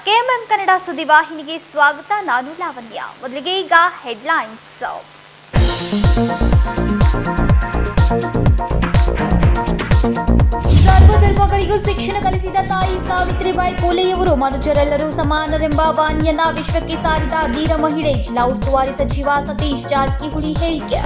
KMM Kannada ಸುದ್ದಿವಾಹಿನಿಗೆ ಸ್ವಾಗತ. ನಾನು ಲಾವಣ್ಯ. ಮೊದಲಿಗೆ ಈಗ ಹೆಡ್ಲೈನ್ಸ್. ಸರ್ವಧರ್ಮಗಳಿಗೂ ಶಿಕ್ಷಣ ಕಲಿಸಿದ ತಾಯಿ ಸಾವಿತ್ರಿಬಾಯಿ ಫುಲೆಯವರು ಮನುಷ್ಯರೆಲ್ಲರೂ ಸಮಾನರೆಂಬ ವಾಣಿಯನ್ನ ವಿಶ್ವಕ್ಕೆ ಸಾರಿದ ಧೀರ ಮಹಿಳೆ. ಜಿಲ್ಲಾ ಉಸ್ತುವಾರಿ ಸಚಿವ ಸತೀಶ್ ಜಾರಕಿಹೊಳಿ ಹೇಳಿಕೆ.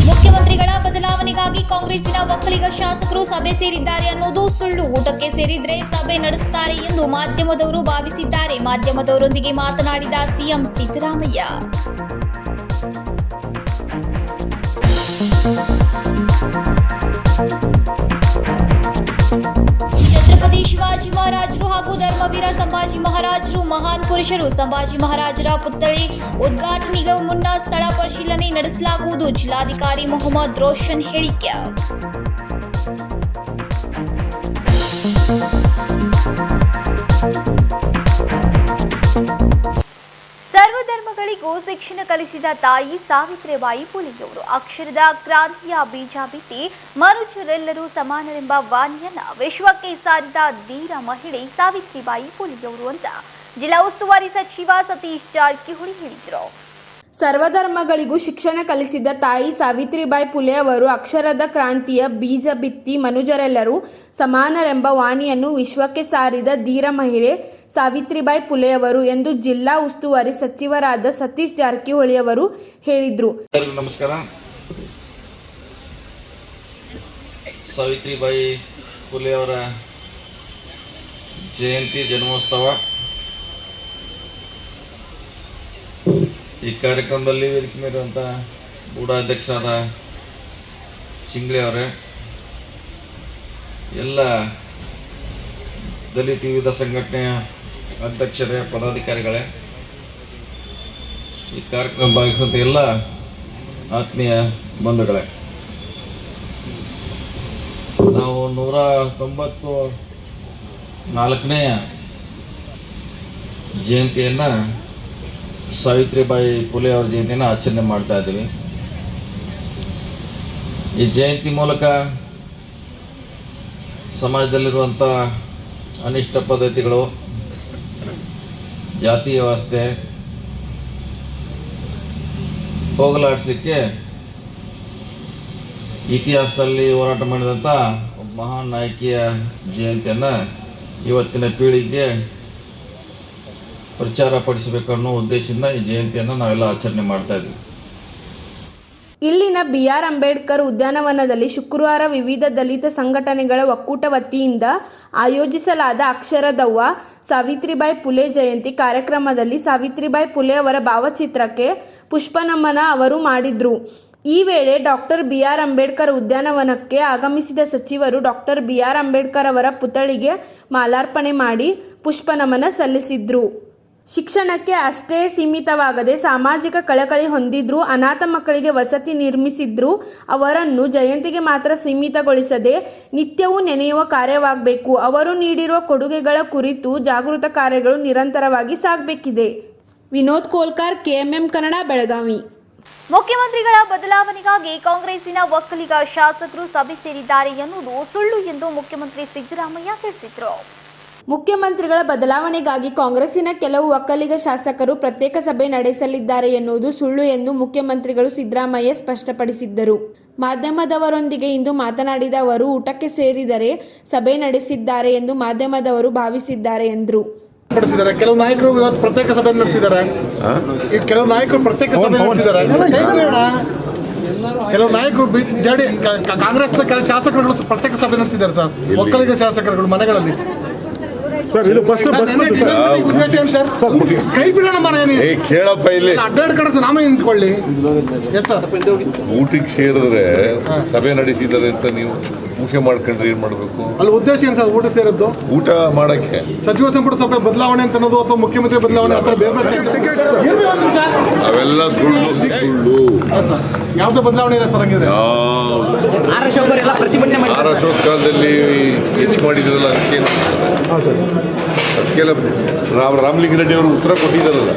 ಮುಖ್ಯಮಂತ್ರಿಗಳ ಬದಲಾವಣೆಗಾಗಿ ಕಾಂಗ್ರೆಸ್ಸಿನ ಒಕ್ಕಲಿಗ ಶಾಸಕರು ಸಭೆ ಸೇರಿದ್ದಾರೆ ಅನ್ನೋದು ಸುಳ್ಳು. ಊಟಕ್ಕೆ ಸೇರಿದ್ರೆ ಸಭೆ ನಡೆಸುತ್ತಾರೆ ಎಂದು ಮಾಧ್ಯಮದವರು ಭಾವಿಸಿದ್ದಾರೆ. ಮಾಧ್ಯಮದವರೊಂದಿಗೆ ಮಾತನಾಡಿದ ಸಿಎಂ ಸಿದ್ದರಾಮಯ್ಯ. ಛತ್ರಪತಿ ಶಿವಾಜಿ ಮಹಾರಾಜರು ಹಾಗೂ ಧರ್ಮವೀರ ಸಂಭಾಜಿ ಮಹಾರಾಜರು ಮಹಾನ್ ಪುರುಷರು. ಸಂಭಾಜಿ ಮಹಾರಾಜರ ಪುತ್ಥಳಿ ಉದ್ಘಾಟನೆಗೆ ಮುನ್ನ ಸ್ಥಳ ಪರಿಶೀಲನೆ ನಡೆಸಲಾಗುವುದು. ಜಿಲ್ಲಾಧಿಕಾರಿ ಮೊಹಮ್ಮದ್ ರೋಷನ್ ಹೇಳಿಕೆ. ಸರ್ವಧರ್ಮಗಳಿಗೂ ಶಿಕ್ಷಣ ಕಲಿಸಿದ ತಾಯಿ ಸಾವಿತ್ರಿಬಾಯಿ ಫುಲೆಯವರು ಅಕ್ಷರದ ಕ್ರಾಂತಿಯ ಬೀಜ ಬಿತ್ತಿ ಮನುಷ್ಯರೆಲ್ಲರೂ ಸಮಾನರೆಂಬ ವಾಣಿಯನ್ನ ವಿಶ್ವಕ್ಕೆ ಸಾರಿದ ಧೀರ ಮಹಿಳೆ ಸಾವಿತ್ರಿಬಾಯಿ ಫುಲೆಯವರು ಅಂತ ಜಿಲ್ಲಾ ಉಸ್ತುವಾರಿ ಸಚಿವ ಸತೀಶ್ ಜಾರಕಿಹೊಳಿ ಹೇಳಿದರು. ಸರ್ವಧರ್ಮಗಳಿಗೂ ಶಿಕ್ಷಣ ಕಲಿಸಿದ ತಾಯಿ ಸಾವಿತ್ರಿಬಾಯಿ ಫುಲೆ ಅವರು ಅಕ್ಷರದ ಕ್ರಾಂತಿಯ ಬೀಜ ಬಿತ್ತಿ ಮನುಜರೆಲ್ಲರೂ ಸಮಾನರೆಂಬ ವಾಣಿಯನ್ನು ವಿಶ್ವಕ್ಕೆ ಸಾರಿದ ಧೀರ ಮಹಿಳೆ ಸಾವಿತ್ರಿಬಾಯಿ ಫುಲೆಯವರು ಎಂದು ಜಿಲ್ಲಾ ಉಸ್ತುವಾರಿ ಸಚಿವರಾದ ಸತೀಶ್ ಜಾರಕಿಹೊಳಿ ಅವರು ಹೇಳಿದರು. ನಮಸ್ಕಾರ. ಸಾವಿತ್ರಿಬಾಯಿ ಫುಲೆ ಅವರ ಜಯಂತಿ ಜನ್ಮೋತ್ಸವ ಈ ಕಾರ್ಯಕ್ರಮದಲ್ಲಿ ವೇದಿಕೆ ಮೇಲಿರುವಂಥ ಬೂಡ ಅಧ್ಯಕ್ಷರಾದ ಚಿಂಗ್ಳಿ ಅವರೇ, ಎಲ್ಲ ದಲಿತ ವಿವಿಧ ಸಂಘಟನೆಯ ಅಧ್ಯಕ್ಷರೇ, ಪದಾಧಿಕಾರಿಗಳೇ, ಈ ಕಾರ್ಯಕ್ರಮ ಭಾಗವಹಿಸುವಂಥ ಎಲ್ಲ ಆತ್ಮೀಯ ಬಂಧುಗಳೇ, ನಾವು 194ನೇ ಜಯಂತಿಯನ್ನು ಸಾವಿತ್ರಿಬಾಯಿ ಫುಲೆ ಅವರ ಜಯಂತಿಯನ್ನು ಆಚರಣೆ ಮಾಡ್ತಾ ಇದ್ದೀವಿ. ಈ ಜಯಂತಿ ಮೂಲಕ ಸಮಾಜದಲ್ಲಿರುವಂಥ ಅನಿಷ್ಟ ಪದ್ಧತಿಗಳು, ಜಾತಿ ವ್ಯವಸ್ಥೆ ಹೋಗಲಾಡಿಸಲಿಕ್ಕೆ ಇತಿಹಾಸದಲ್ಲಿ ಹೋರಾಟ ಮಾಡಿದಂಥ ಮಹಾನ್ ನಾಯಕಿಯ ಜಯಂತಿಯನ್ನು ಇವತ್ತಿನ ಪೀಳಿಗೆಗೆ ಪ್ರಚಾರ ಪಡಿಸಬೇಕು ಅನ್ನೋ ಉದ್ದೇಶದಿಂದ ಈ ಜಯಂತಿಯನ್ನು ನಾವೆಲ್ಲ ಆಚರಣೆ ಮಾಡ್ತಾ ಇದ್ದೀವಿ. ಇಲ್ಲಿನ BR ಅಂಬೇಡ್ಕರ್ ಉದ್ಯಾನವನದಲ್ಲಿ ಶುಕ್ರವಾರ ವಿವಿಧ ದಲಿತ ಸಂಘಟನೆಗಳ ಒಕ್ಕೂಟ ವತಿಯಿಂದ ಆಯೋಜಿಸಲಾದ ಅಕ್ಷರದವ್ವ ಸಾವಿತ್ರಿಬಾಯಿ ಫುಲೆ ಜಯಂತಿ ಕಾರ್ಯಕ್ರಮದಲ್ಲಿ ಸಾವಿತ್ರಿಬಾಯಿ ಫುಲೆ ಅವರ ಭಾವಚಿತ್ರಕ್ಕೆ ಪುಷ್ಪನಮನ ಅವರು ಮಾಡಿದರು. ಈ ವೇಳೆ ಡಾಕ್ಟರ್ BR ಅಂಬೇಡ್ಕರ್ ಉದ್ಯಾನವನಕ್ಕೆ ಆಗಮಿಸಿದ ಸಚಿವರು ಡಾಕ್ಟರ್ BR ಅಂಬೇಡ್ಕರ್ ಅವರ ಪುತ್ಥಳಿಗೆ ಮಾಲಾರ್ಪಣೆ ಮಾಡಿ ಪುಷ್ಪನಮನ ಸಲ್ಲಿಸಿದರು. ಶಿಕ್ಷಣಕ್ಕೆ ಅಷ್ಟೇ ಸೀಮಿತವಾಗದೆ ಸಾಮಾಜಿಕ ಕಳಕಳಿ ಹೊಂದಿದ್ರು, ಅನಾಥ ಮಕ್ಕಳಿಗೆ ವಸತಿ ನಿರ್ಮಿಸಿದ್ರು. ಅವರನ್ನು ಜಯಂತಿಗೆ ಮಾತ್ರ ಸೀಮಿತಗೊಳಿಸದೆ ನಿತ್ಯವೂ ನೆನೆಯುವ ಕಾರ್ಯವಾಗಬೇಕು. ಅವರು ನೀಡಿರುವ ಕೊಡುಗೆಗಳ ಕುರಿತು ಜಾಗೃತ ಕಾರ್ಯಗಳು ನಿರಂತರವಾಗಿ ಸಾಗಬೇಕಿದೆ. ವಿನೋದ್ ಕೋಲ್ಕಾರ್, ಕೆಎಂಎಂ ಕನ್ನಡ, ಬೆಳಗಾವಿ. ಮುಖ್ಯಮಂತ್ರಿಗಳ ಬದಲಾವಣೆಗಾಗಿ ಕಾಂಗ್ರೆಸ್ಸಿನ ಒಕ್ಕಲಿಗ ಶಾಸಕರು ಸಭೆ ಸೇರಿದ್ದಾರೆ ಎನ್ನುವುದು ಸುಳ್ಳು ಎಂದು ಮುಖ್ಯಮಂತ್ರಿ ಸಿದ್ದರಾಮಯ್ಯ ತಿಳಿಸಿದರು. ಮುಖ್ಯಮಂತ್ರಿಗಳ ಬದಲಾವಣೆಗಾಗಿ ಕಾಂಗ್ರೆಸ್ಸಿನ ಕೆಲವು ಒಕ್ಕಲಿಗ ಶಾಸಕರು ಪ್ರತ್ಯೇಕ ಸಭೆ ನಡೆಸಲಿದ್ದಾರೆ ಎನ್ನುವುದು ಸುಳ್ಳು ಎಂದು ಮುಖ್ಯಮಂತ್ರಿಗಳು ಸಿದ್ದರಾಮಯ್ಯ ಸ್ಪಷ್ಟಪಡಿಸಿದ್ದರು. ಮಾಧ್ಯಮದವರೊಂದಿಗೆ ಇಂದು ಮಾತನಾಡಿದ ಅವರು, ಊಟಕ್ಕೆ ಸೇರಿದರೆ ಸಭೆ ನಡೆಸಿದ್ದಾರೆ ಎಂದು ಮಾಧ್ಯಮದವರು ಭಾವಿಸಿದ್ದಾರೆ ಎಂದರು. ಕೆಲವು ನಾಯಕರು ಇವತ್ತು ಪ್ರತ್ಯೇಕ ಸಭೆ ನಡೆಸಿದ್ದಾರೆ. ಕೆಲವು ನಾಯಕರು ಪ್ರತ್ಯೇಕ ಸಭೆ ನಡೆಸಿದ್ದಾರೆ. ಕೆಲವು ನಾಯಕರು ಕಾಂಗ್ರೆಸ್ನ ಕೆಲ ಶಾಸಕರುಗಳು ಪ್ರತ್ಯೇಕ ಸಭೆ ನಡೆಸಿದ್ದಾರೆ ಸರ್. ಒಕ್ಕಲಿಗ ಶಾಸಕರುಗಳು ಮನೆಗಳಲ್ಲಿ ಸರ್ ಇದು ಬಸ್ ಕೈ ಬಿಡೋಣ ಕೇಳಪ್ಪ, ಇಲ್ಲಿ ಅಡ್ಡಾಡ್ ಕಡೆ ನಾಮೇ ನಿಂತ್ಕೊಳ್ಳಿ. ಎಸ್ ಸರ್, ಊಟಕ್ಕೆ ಸೇರಿದ್ರೆ ಸಭೆ ನಡೆಸಿದ್ದಾರೆ ಅಂತ ನೀವು ಮುಖ್ಯ ಮಾಡ್ಕೊಂಡ್ರೆ ಏನ್ ಮಾಡ್ಬೇಕು? ಅಲ್ಲಿ ಉದ್ದೇಶ ಏನ್ ಸರ್ ಊಟ ಸೇರಿದ್ದು? ಊಟ ಮಾಡಕ್ಕೆ ಸಚಿವ ಸಂಪುಟ ಸಭೆ ಬದಲಾವಣೆ ಅಂತ ಅನ್ನೋದು ಅಥವಾ ಮುಖ್ಯಮಂತ್ರಿ ಬದಲಾವಣೆ ಆ ಥರ ಬೇರೆ ಅವೆಲ್ಲ ಸುಳ್ಳು. ಯಾವ್ದು ಬದಲಾವಣೆ ಇಲ್ಲ ಸರ್. ಹಂಗಿದ್ರೆ ಕಾಲದಲ್ಲಿ ಹೆಚ್ಚು ಮಾಡಿದ್ರಲ್ಲ, ಅದಕ್ಕೆಲ್ಲ ರಾಮಲಿಂಗ ರೆಡ್ಡಿ ಅವರು ಉತ್ತರ ಕೊಟ್ಟಿದ್ದಾರಲ್ಲ.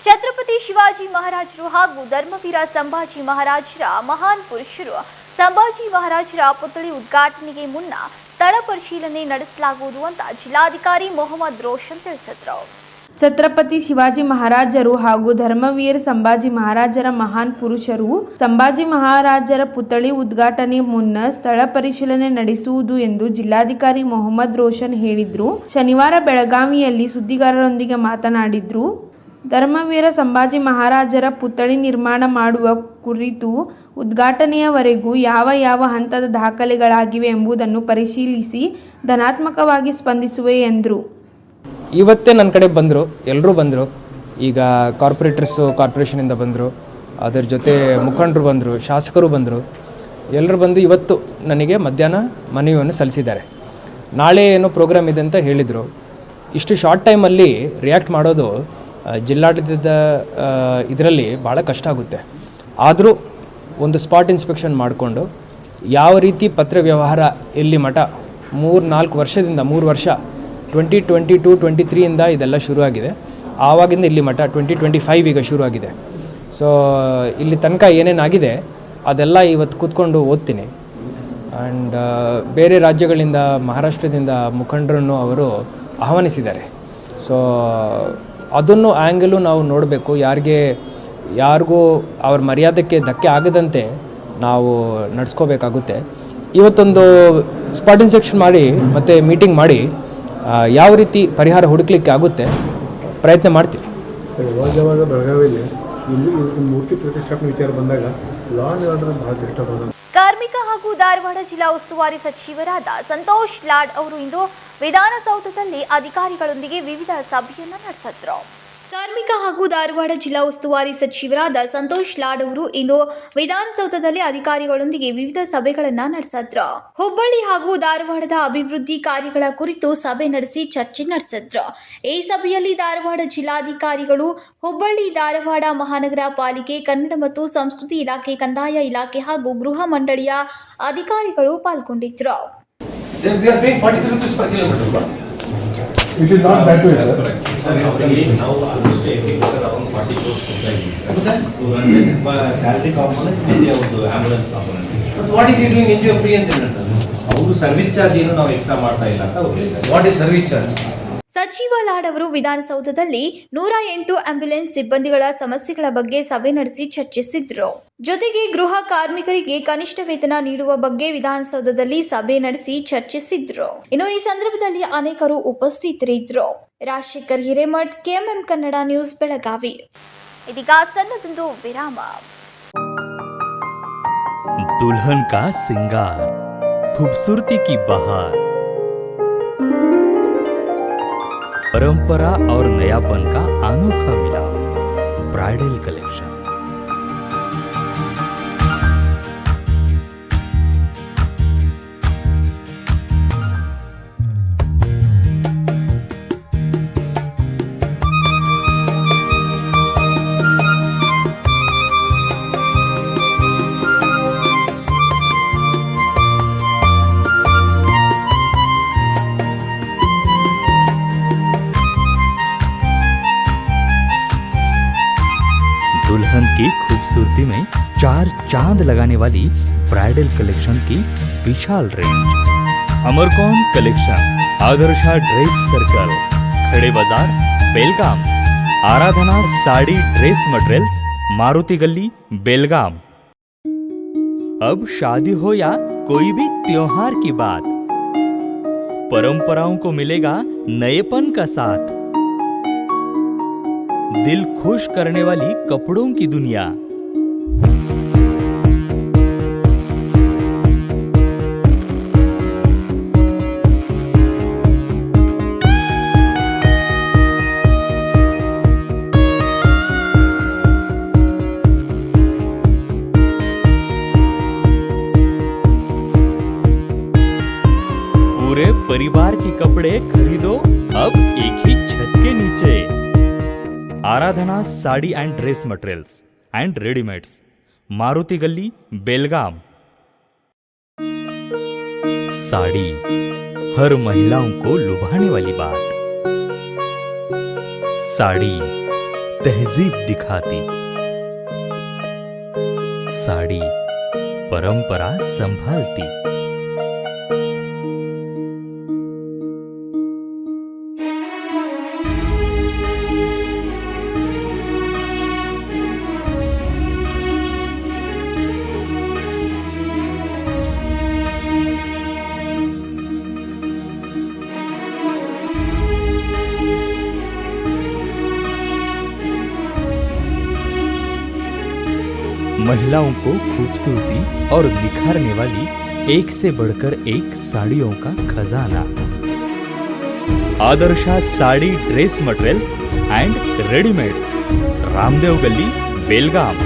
ಛತ್ರಪತಿ ಶಿವಾಜಿ ಮಹಾರಾಜರು ಹಾಗೂ ಧರ್ಮವೀರ ಸಂಭಾಜಿ ಮಹಾರಾಜರ ಮಹಾನ್ ಪುರುಷರು ಸಂಭಾಜಿ ಮಹಾರಾಜರ ಪುತ್ಥಳಿ ಉದ್ಘಾಟನೆಗೆ ಮುನ್ನ ಸ್ಥಳ ಪರಿಶೀಲನೆ ನಡೆಸಲಾಗುವುದು ಅಂತ ಜಿಲ್ಲಾಧಿಕಾರಿ ಮೊಹಮ್ಮದ್ ರೋಷನ್ ತಿಳಿಸಿದರು. ಛತ್ರಪತಿ ಶಿವಾಜಿ ಮಹಾರಾಜರು ಹಾಗೂ ಧರ್ಮವೀರ ಸಂಭಾಜಿ ಮಹಾರಾಜರ ಮಹಾನ್ ಪುರುಷರು ಸಂಭಾಜಿ ಮಹಾರಾಜರ ಪುತ್ಥಳಿ ಉದ್ಘಾಟನೆ ಮುನ್ನ ಸ್ಥಳ ಪರಿಶೀಲನೆ ನಡೆಸುವುದು ಎಂದು ಜಿಲ್ಲಾಧಿಕಾರಿ ಮೊಹಮ್ಮದ್ ರೋಷನ್ ಹೇಳಿದ್ರು. ಶನಿವಾರ ಬೆಳಗಾವಿಯಲ್ಲಿ ಸುದ್ದಿಗಾರರೊಂದಿಗೆ ಮಾತನಾಡಿದ್ರು. ಧರ್ಮವೀರ ಸಂಭಾಜಿ ಮಹಾರಾಜರ ಪುತ್ಥಳಿ ನಿರ್ಮಾಣ ಮಾಡುವ ಕುರಿತು ಉದ್ಘಾಟನೆಯವರೆಗೂ ಯಾವ ಹಂತದ ದಾಖಲೆಗಳಾಗಿವೆ ಎಂಬುದನ್ನು ಪರಿಶೀಲಿಸಿ ಧನಾತ್ಮಕವಾಗಿ ಸ್ಪಂದಿಸುವೆ ಎಂದರು. ಇವತ್ತೇ ನನ್ನ ಕಡೆ ಬಂದರು, ಎಲ್ಲರೂ ಬಂದರು. ಈಗ ಕಾರ್ಪೊರೇಷನಿಂದ ಬಂದರು, ಅದರ ಜೊತೆ ಮುಖಂಡರು ಬಂದರು, ಶಾಸಕರು ಬಂದರು. ಎಲ್ಲರೂ ಬಂದು ಇವತ್ತು ನನಗೆ ಮಧ್ಯಾಹ್ನ ಮನವಿಯನ್ನು ಸಲ್ಲಿಸಿದ್ದಾರೆ. ನಾಳೆ ಏನೋ ಪ್ರೋಗ್ರಾಮ್ ಇದೆ ಅಂತ ಹೇಳಿದರು. ಇಷ್ಟು ಶಾರ್ಟ್ ಟೈಮಲ್ಲಿ ರಿಯಾಕ್ಟ್ ಮಾಡೋದು ಜಿಲ್ಲಾಡಳಿತದ ಇದರಲ್ಲಿ ಭಾಳ ಕಷ್ಟ ಆಗುತ್ತೆ. ಆದರೂ ಒಂದು ಸ್ಪಾಟ್ ಇನ್ಸ್ಪೆಕ್ಷನ್ ಮಾಡಿಕೊಂಡು ಯಾವ ರೀತಿ ಪತ್ರ ವ್ಯವಹಾರ ಎಲ್ಲಿ ಮಠ 3-4 ವರ್ಷದಿಂದ 3 ವರ್ಷ 2022-23 ಇದೆಲ್ಲ ಶುರುವಾಗಿದೆ. ಆವಾಗಿಂದ ಇಲ್ಲಿ ಮಠ 2025 ಈಗ ಶುರುವಾಗಿದೆ. ಸೊ ಇಲ್ಲಿ ತನಕ ಏನೇನಾಗಿದೆ ಅದೆಲ್ಲ ಇವತ್ತು ಕೂತ್ಕೊಂಡು ಓದ್ತೀನಿ. ಆ್ಯಂಡ್ ಬೇರೆ ರಾಜ್ಯಗಳಿಂದ ಮಹಾರಾಷ್ಟ್ರದಿಂದ ಮುಖಂಡರನ್ನು ಅವರು ಆಹ್ವಾನಿಸಿದ್ದಾರೆ. ಸೊ ಅದನ್ನು ಆ್ಯಂಗಲು ನಾವು ನೋಡಬೇಕು. ಯಾರಿಗೂ ಅವ್ರ ಮರ್ಯಾದಕ್ಕೆ ಧಕ್ಕೆ ಆಗದಂತೆ ನಾವು ನಡೆಸ್ಕೋಬೇಕಾಗುತ್ತೆ. ಇವತ್ತೊಂದು ಸ್ಪಾಟ್ ಇನ್ಸ್ಪೆಕ್ಷನ್ ಮಾಡಿ ಮತ್ತು ಮೀಟಿಂಗ್ ಮಾಡಿ ಯಾವ ರೀತಿ ಪರಿಹಾರ ಹುಡುಕ್ಲಿಕ್ಕೆ ಆಗುತ್ತೆ ಪ್ರಯತ್ನ ಮಾಡ್ತೀವಿ. ಯಾವಾಗ ಬೆಳಗಾವಿಯಲ್ಲಿ ಇಲ್ಲಿ ಮೂರ್ತಿ ಪ್ರತಿಷ್ಠಾಪನೆ ವಿಚಾರ ಬಂದಾಗ ಲಾ ಆ್ಯಂಡ್ ಆರ್ಡರ್ ಭಾಳ ಡಿಸ್ಟರ್ಬ್ ಆಗಿದೆ. ಕಾರ್ಮಿಕ ಹಾಗೂ ಧಾರವಾಡ ಜಿಲ್ಲಾ ಉಸ್ತುವಾರಿ ಸಚಿವರಾದ ಸಂತೋಷ್ ಲಾಡ್ ಅವರು ಇಂದು ವಿಧಾನಸೌಧದಲ್ಲಿ ಅಧಿಕಾರಿಗಳೊಂದಿಗೆ ವಿವಿಧ ಸಭೆಯನ್ನು ನಡೆಸಿದ್ರು. ಕಾರ್ಮಿಕ ಹಾಗೂ ಧಾರವಾಡ ಜಿಲ್ಲಾ ಉಸ್ತುವಾರಿ ಸಚಿವರಾದ ಸಂತೋಷ್ ಲಾಡ್ ಅವರು ಇಂದು ವಿಧಾನಸೌಧದಲ್ಲಿ ಅಧಿಕಾರಿಗಳೊಂದಿಗೆ ವಿವಿಧ ಸಭೆಗಳನ್ನು ನಡೆಸಿದ್ರು. ಹುಬ್ಬಳ್ಳಿ ಹಾಗೂ ಧಾರವಾಡದ ಅಭಿವೃದ್ಧಿ ಕಾರ್ಯಗಳ ಕುರಿತು ಸಭೆ ನಡೆಸಿ ಚರ್ಚೆ ನಡೆಸಿದ್ರು. ಈ ಸಭೆಯಲ್ಲಿ ಧಾರವಾಡ ಜಿಲ್ಲಾಧಿಕಾರಿಗಳು, ಹುಬ್ಬಳ್ಳಿ ಧಾರವಾಡ ಮಹಾನಗರ ಪಾಲಿಕೆ, ಕನ್ನಡ ಮತ್ತು ಸಂಸ್ಕೃತಿ ಇಲಾಖೆ, ಕಂದಾಯ ಇಲಾಖೆ ಹಾಗೂ ಗೃಹ ಮಂಡಳಿಯ ಅಧಿಕಾರಿಗಳು ಪಾಲ್ಗೊಂಡಿದ್ರು. It is not that way, sir. Now almost every quarter around 40 crores supply is salary component and the ambulance component. But what is he doing NGO free ಅಂತ ಹೇಳ್ತಾರೆ? ಅವರು ಸರ್ವಿಸ್ ಚಾರ್ಜ್ ಏನು ನಾವು ಎಕ್ಸ್ಟ್ರಾ ಮಾಡ್ತಾ ಇಲ್ಲ ಅಂತ ಹೇಳಿದ್ದಾರೆ. What is service charge? ಸಚಿವ ಲಾಡ್ ಅವರು ವಿಧಾನಸೌಧದಲ್ಲಿ 108 ಆಂಬ್ಯುಲೆನ್ಸ್ ಸಿಬ್ಬಂದಿಗಳ ಸಮಸ್ಯೆಗಳ ಬಗ್ಗೆ ಸಭೆ ನಡೆಸಿ ಚರ್ಚಿಸಿದ್ರು. ಜೊತೆಗೆ ಗೃಹ ಕಾರ್ಮಿಕರಿಗೆ ಕನಿಷ್ಠ ವೇತನ ನೀಡುವ ಬಗ್ಗೆ ವಿಧಾನಸೌಧದಲ್ಲಿ ಸಭೆ ನಡೆಸಿ ಚರ್ಚಿಸಿದ್ರು. ಇನ್ನು ಈ ಸಂದರ್ಭದಲ್ಲಿ ಅನೇಕರು ಉಪಸ್ಥಿತರಿದ್ದರು. Rajashekhar Hiremath, KMM Kannada news, Belagavi. ಇದೀಗ ಸಣ್ಣದೊಂದು ವಿರಾಮ. दुल्हन का सिंगार, खूबसूरती की बहार, परंपरा और नयापन का अनोखा मिलाप, ब्राइडल कलेक्शन। दुल्हन की खूबसूरती में 4 चांद लगाने वाली ब्राइडल कलेक्शन की विशाल range. Amarkon collection, Adarsha dress circle, Khade Bazaar, Belgaum. Aradhana sari dress materials, Maruti Gali, Belgaum. अब शादी हो या कोई भी त्योहार की बात, परंपराओं को मिलेगा नएपन का साथ। दिल खुश करने वाली कपड़ों की दुनिया। पूरे परिवार के कपड़े खरीदो अब एक ही छत के नीचे। Aradhana sari and dress materials and readymades, Maruti Gali, Belgaum. Sari हर महिलाओं को लुभाने वाली बात। साड़ी तहजीब दिखाती। साड़ी परंपरा संभालती। महिलाओं को खूबसूरती और निखारने वाली एक से बढ़कर एक साड़ियों का खजाना। Adarsha sari dress materials and readymades, Ramdev गली, बेलगाम।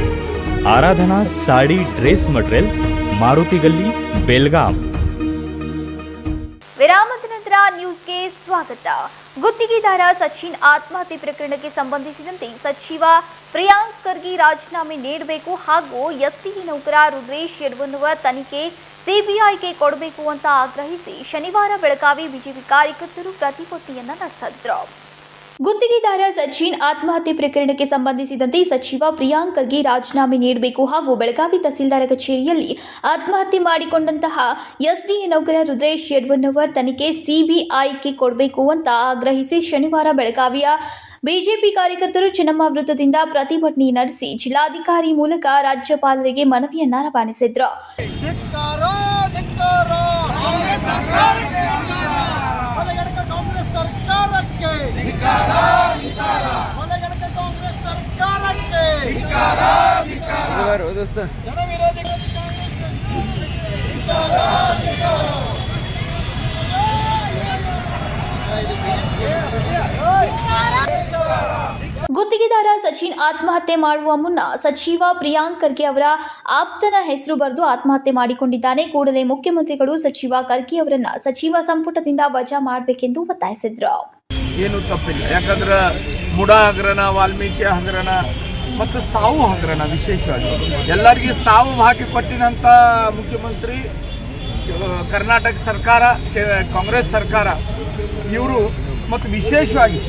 आराधना साड़ी ड्रेस मटेरियल्स, मारुति गली, बेलगाम। ವಿರಾಮದ ನಂತರ ನ್ಯೂಸ್ಗೆ ಸ್ವಾಗತ. ಗುತ್ತಿಗೆದಾರ ಸಚಿನ್ ಆತ್ಮಹತ್ಯೆ ಪ್ರಕರಣಕ್ಕೆ ಸಂಬಂಧಿಸಿದಂತೆ ಸಚಿವ ಪ್ರಿಯಾಂಕ್ ಖರ್ಗೆ ರಾಜೀನಾಮೆ ನೀಡಬೇಕು ಹಾಗೂ ಎಸ್ಟಿಎ ನೌಕರ ರುದ್ರೇಶ್ ಯಡ್ವನ್ನವರ್ ತನಿಖೆ ಸಿಬಿಐಗೆ ಕೊಡಬೇಕು ಅಂತ ಆಗ್ರಹಿಸಿ ಶನಿವಾರ ಬೆಳಗಾವಿ ಬಿಜೆಪಿ ಕಾರ್ಯಕರ್ತರು ಪ್ರತಿಭಟನೆಯನ್ನ ನಡೆಸಿದ್ರು. ಗುತ್ತಿಗೆದಾರ ಸಚಿನ್ ಆತ್ಮಹತ್ಯೆ ಪ್ರಕರಣಕ್ಕೆ ಸಂಬಂಧಿಸಿದಂತೆ ಸಚಿವ ಪ್ರಿಯಾಂಕ್ ಖರ್ಗೆ ರಾಜೀನಾಮೆ ನೀಡಬೇಕು ಹಾಗೂ ಬೆಳಗಾವಿ ತಹಸೀಲ್ದಾರ್ ಕಚೇರಿಯಲ್ಲಿ ಆತ್ಮಹತ್ಯೆ ಮಾಡಿಕೊಂಡಂತಹ ಎಸ್ಡಿಎ ನೌಕರ ರುದ್ರೇಶ್ ಯಡ್ವನ್ನವರ್ ತನಿಖೆ ಸಿಬಿಐಗೆ ಕೊಡಬೇಕು ಅಂತ ಆಗ್ರಹಿಸಿ ಶನಿವಾರ ಬೆಳಗಾವಿಯ ಬಿಜೆಪಿ ಕಾರ್ಯಕರ್ತರು ಚೆನ್ನಮ್ಮ ವೃತ್ತದಿಂದ ಪ್ರತಿಭಟನೆ ನಡೆಸಿ ಜಿಲ್ಲಾಧಿಕಾರಿ ಮೂಲಕ ರಾಜ್ಯಪಾಲರಿಗೆ ಮನವಿಯನ್ನ ರವಾನಿಸಿದ್ರು. ಗುತ್ತಿಗೆದಾರ ಸಚಿನ್ ಆತ್ಮಹತ್ಯೆ ಮಾಡುವ ಮುನ್ನ ಸಚಿವ ಪ್ರಿಯಾಂಕ್ ಖರ್ಗೆ ಅವರ ಆಪ್ತನ ಹೆಸರು ಬರೆದು ಆತ್ಮಹತ್ಯೆ ಮಾಡಿಕೊಂಡಿದ್ದಾನೆ. ಕೂಡಲೇ ಮುಖ್ಯಮಂತ್ರಿಗಳು ಸಚಿವ ಖರ್ಗೆ ಅವರನ್ನ ಸಚಿವ ಸಂಪುಟದಿಂದ ವಜಾ ಮಾಡಬೇಕೆಂದು ಒತ್ತಾಯಿಸಿದ್ರು. ಏನು ತಪ್ಪಿಲ್ಲ, ಯಾಕಂದ್ರೆ ಮುಡಾ ಹಗರಣ, ವಾಲ್ಮೀಕಿ ಹಗರಣ ಮತ್ತು ಸಾವು ಹಗರಣ ವಿಶೇಷವಾಗಿ ಎಲ್ಲರಿಗೂ ಸಾವು ಹಾಕಿ ಕೊಟ್ಟಿನಂಥ ಮುಖ್ಯಮಂತ್ರಿ ಕರ್ನಾಟಕ ಸರ್ಕಾರ, ಕಾಂಗ್ರೆಸ್ ಸರ್ಕಾರ ಇವರು ಮತ್ತು ವಿಶೇಷವಾಗಿ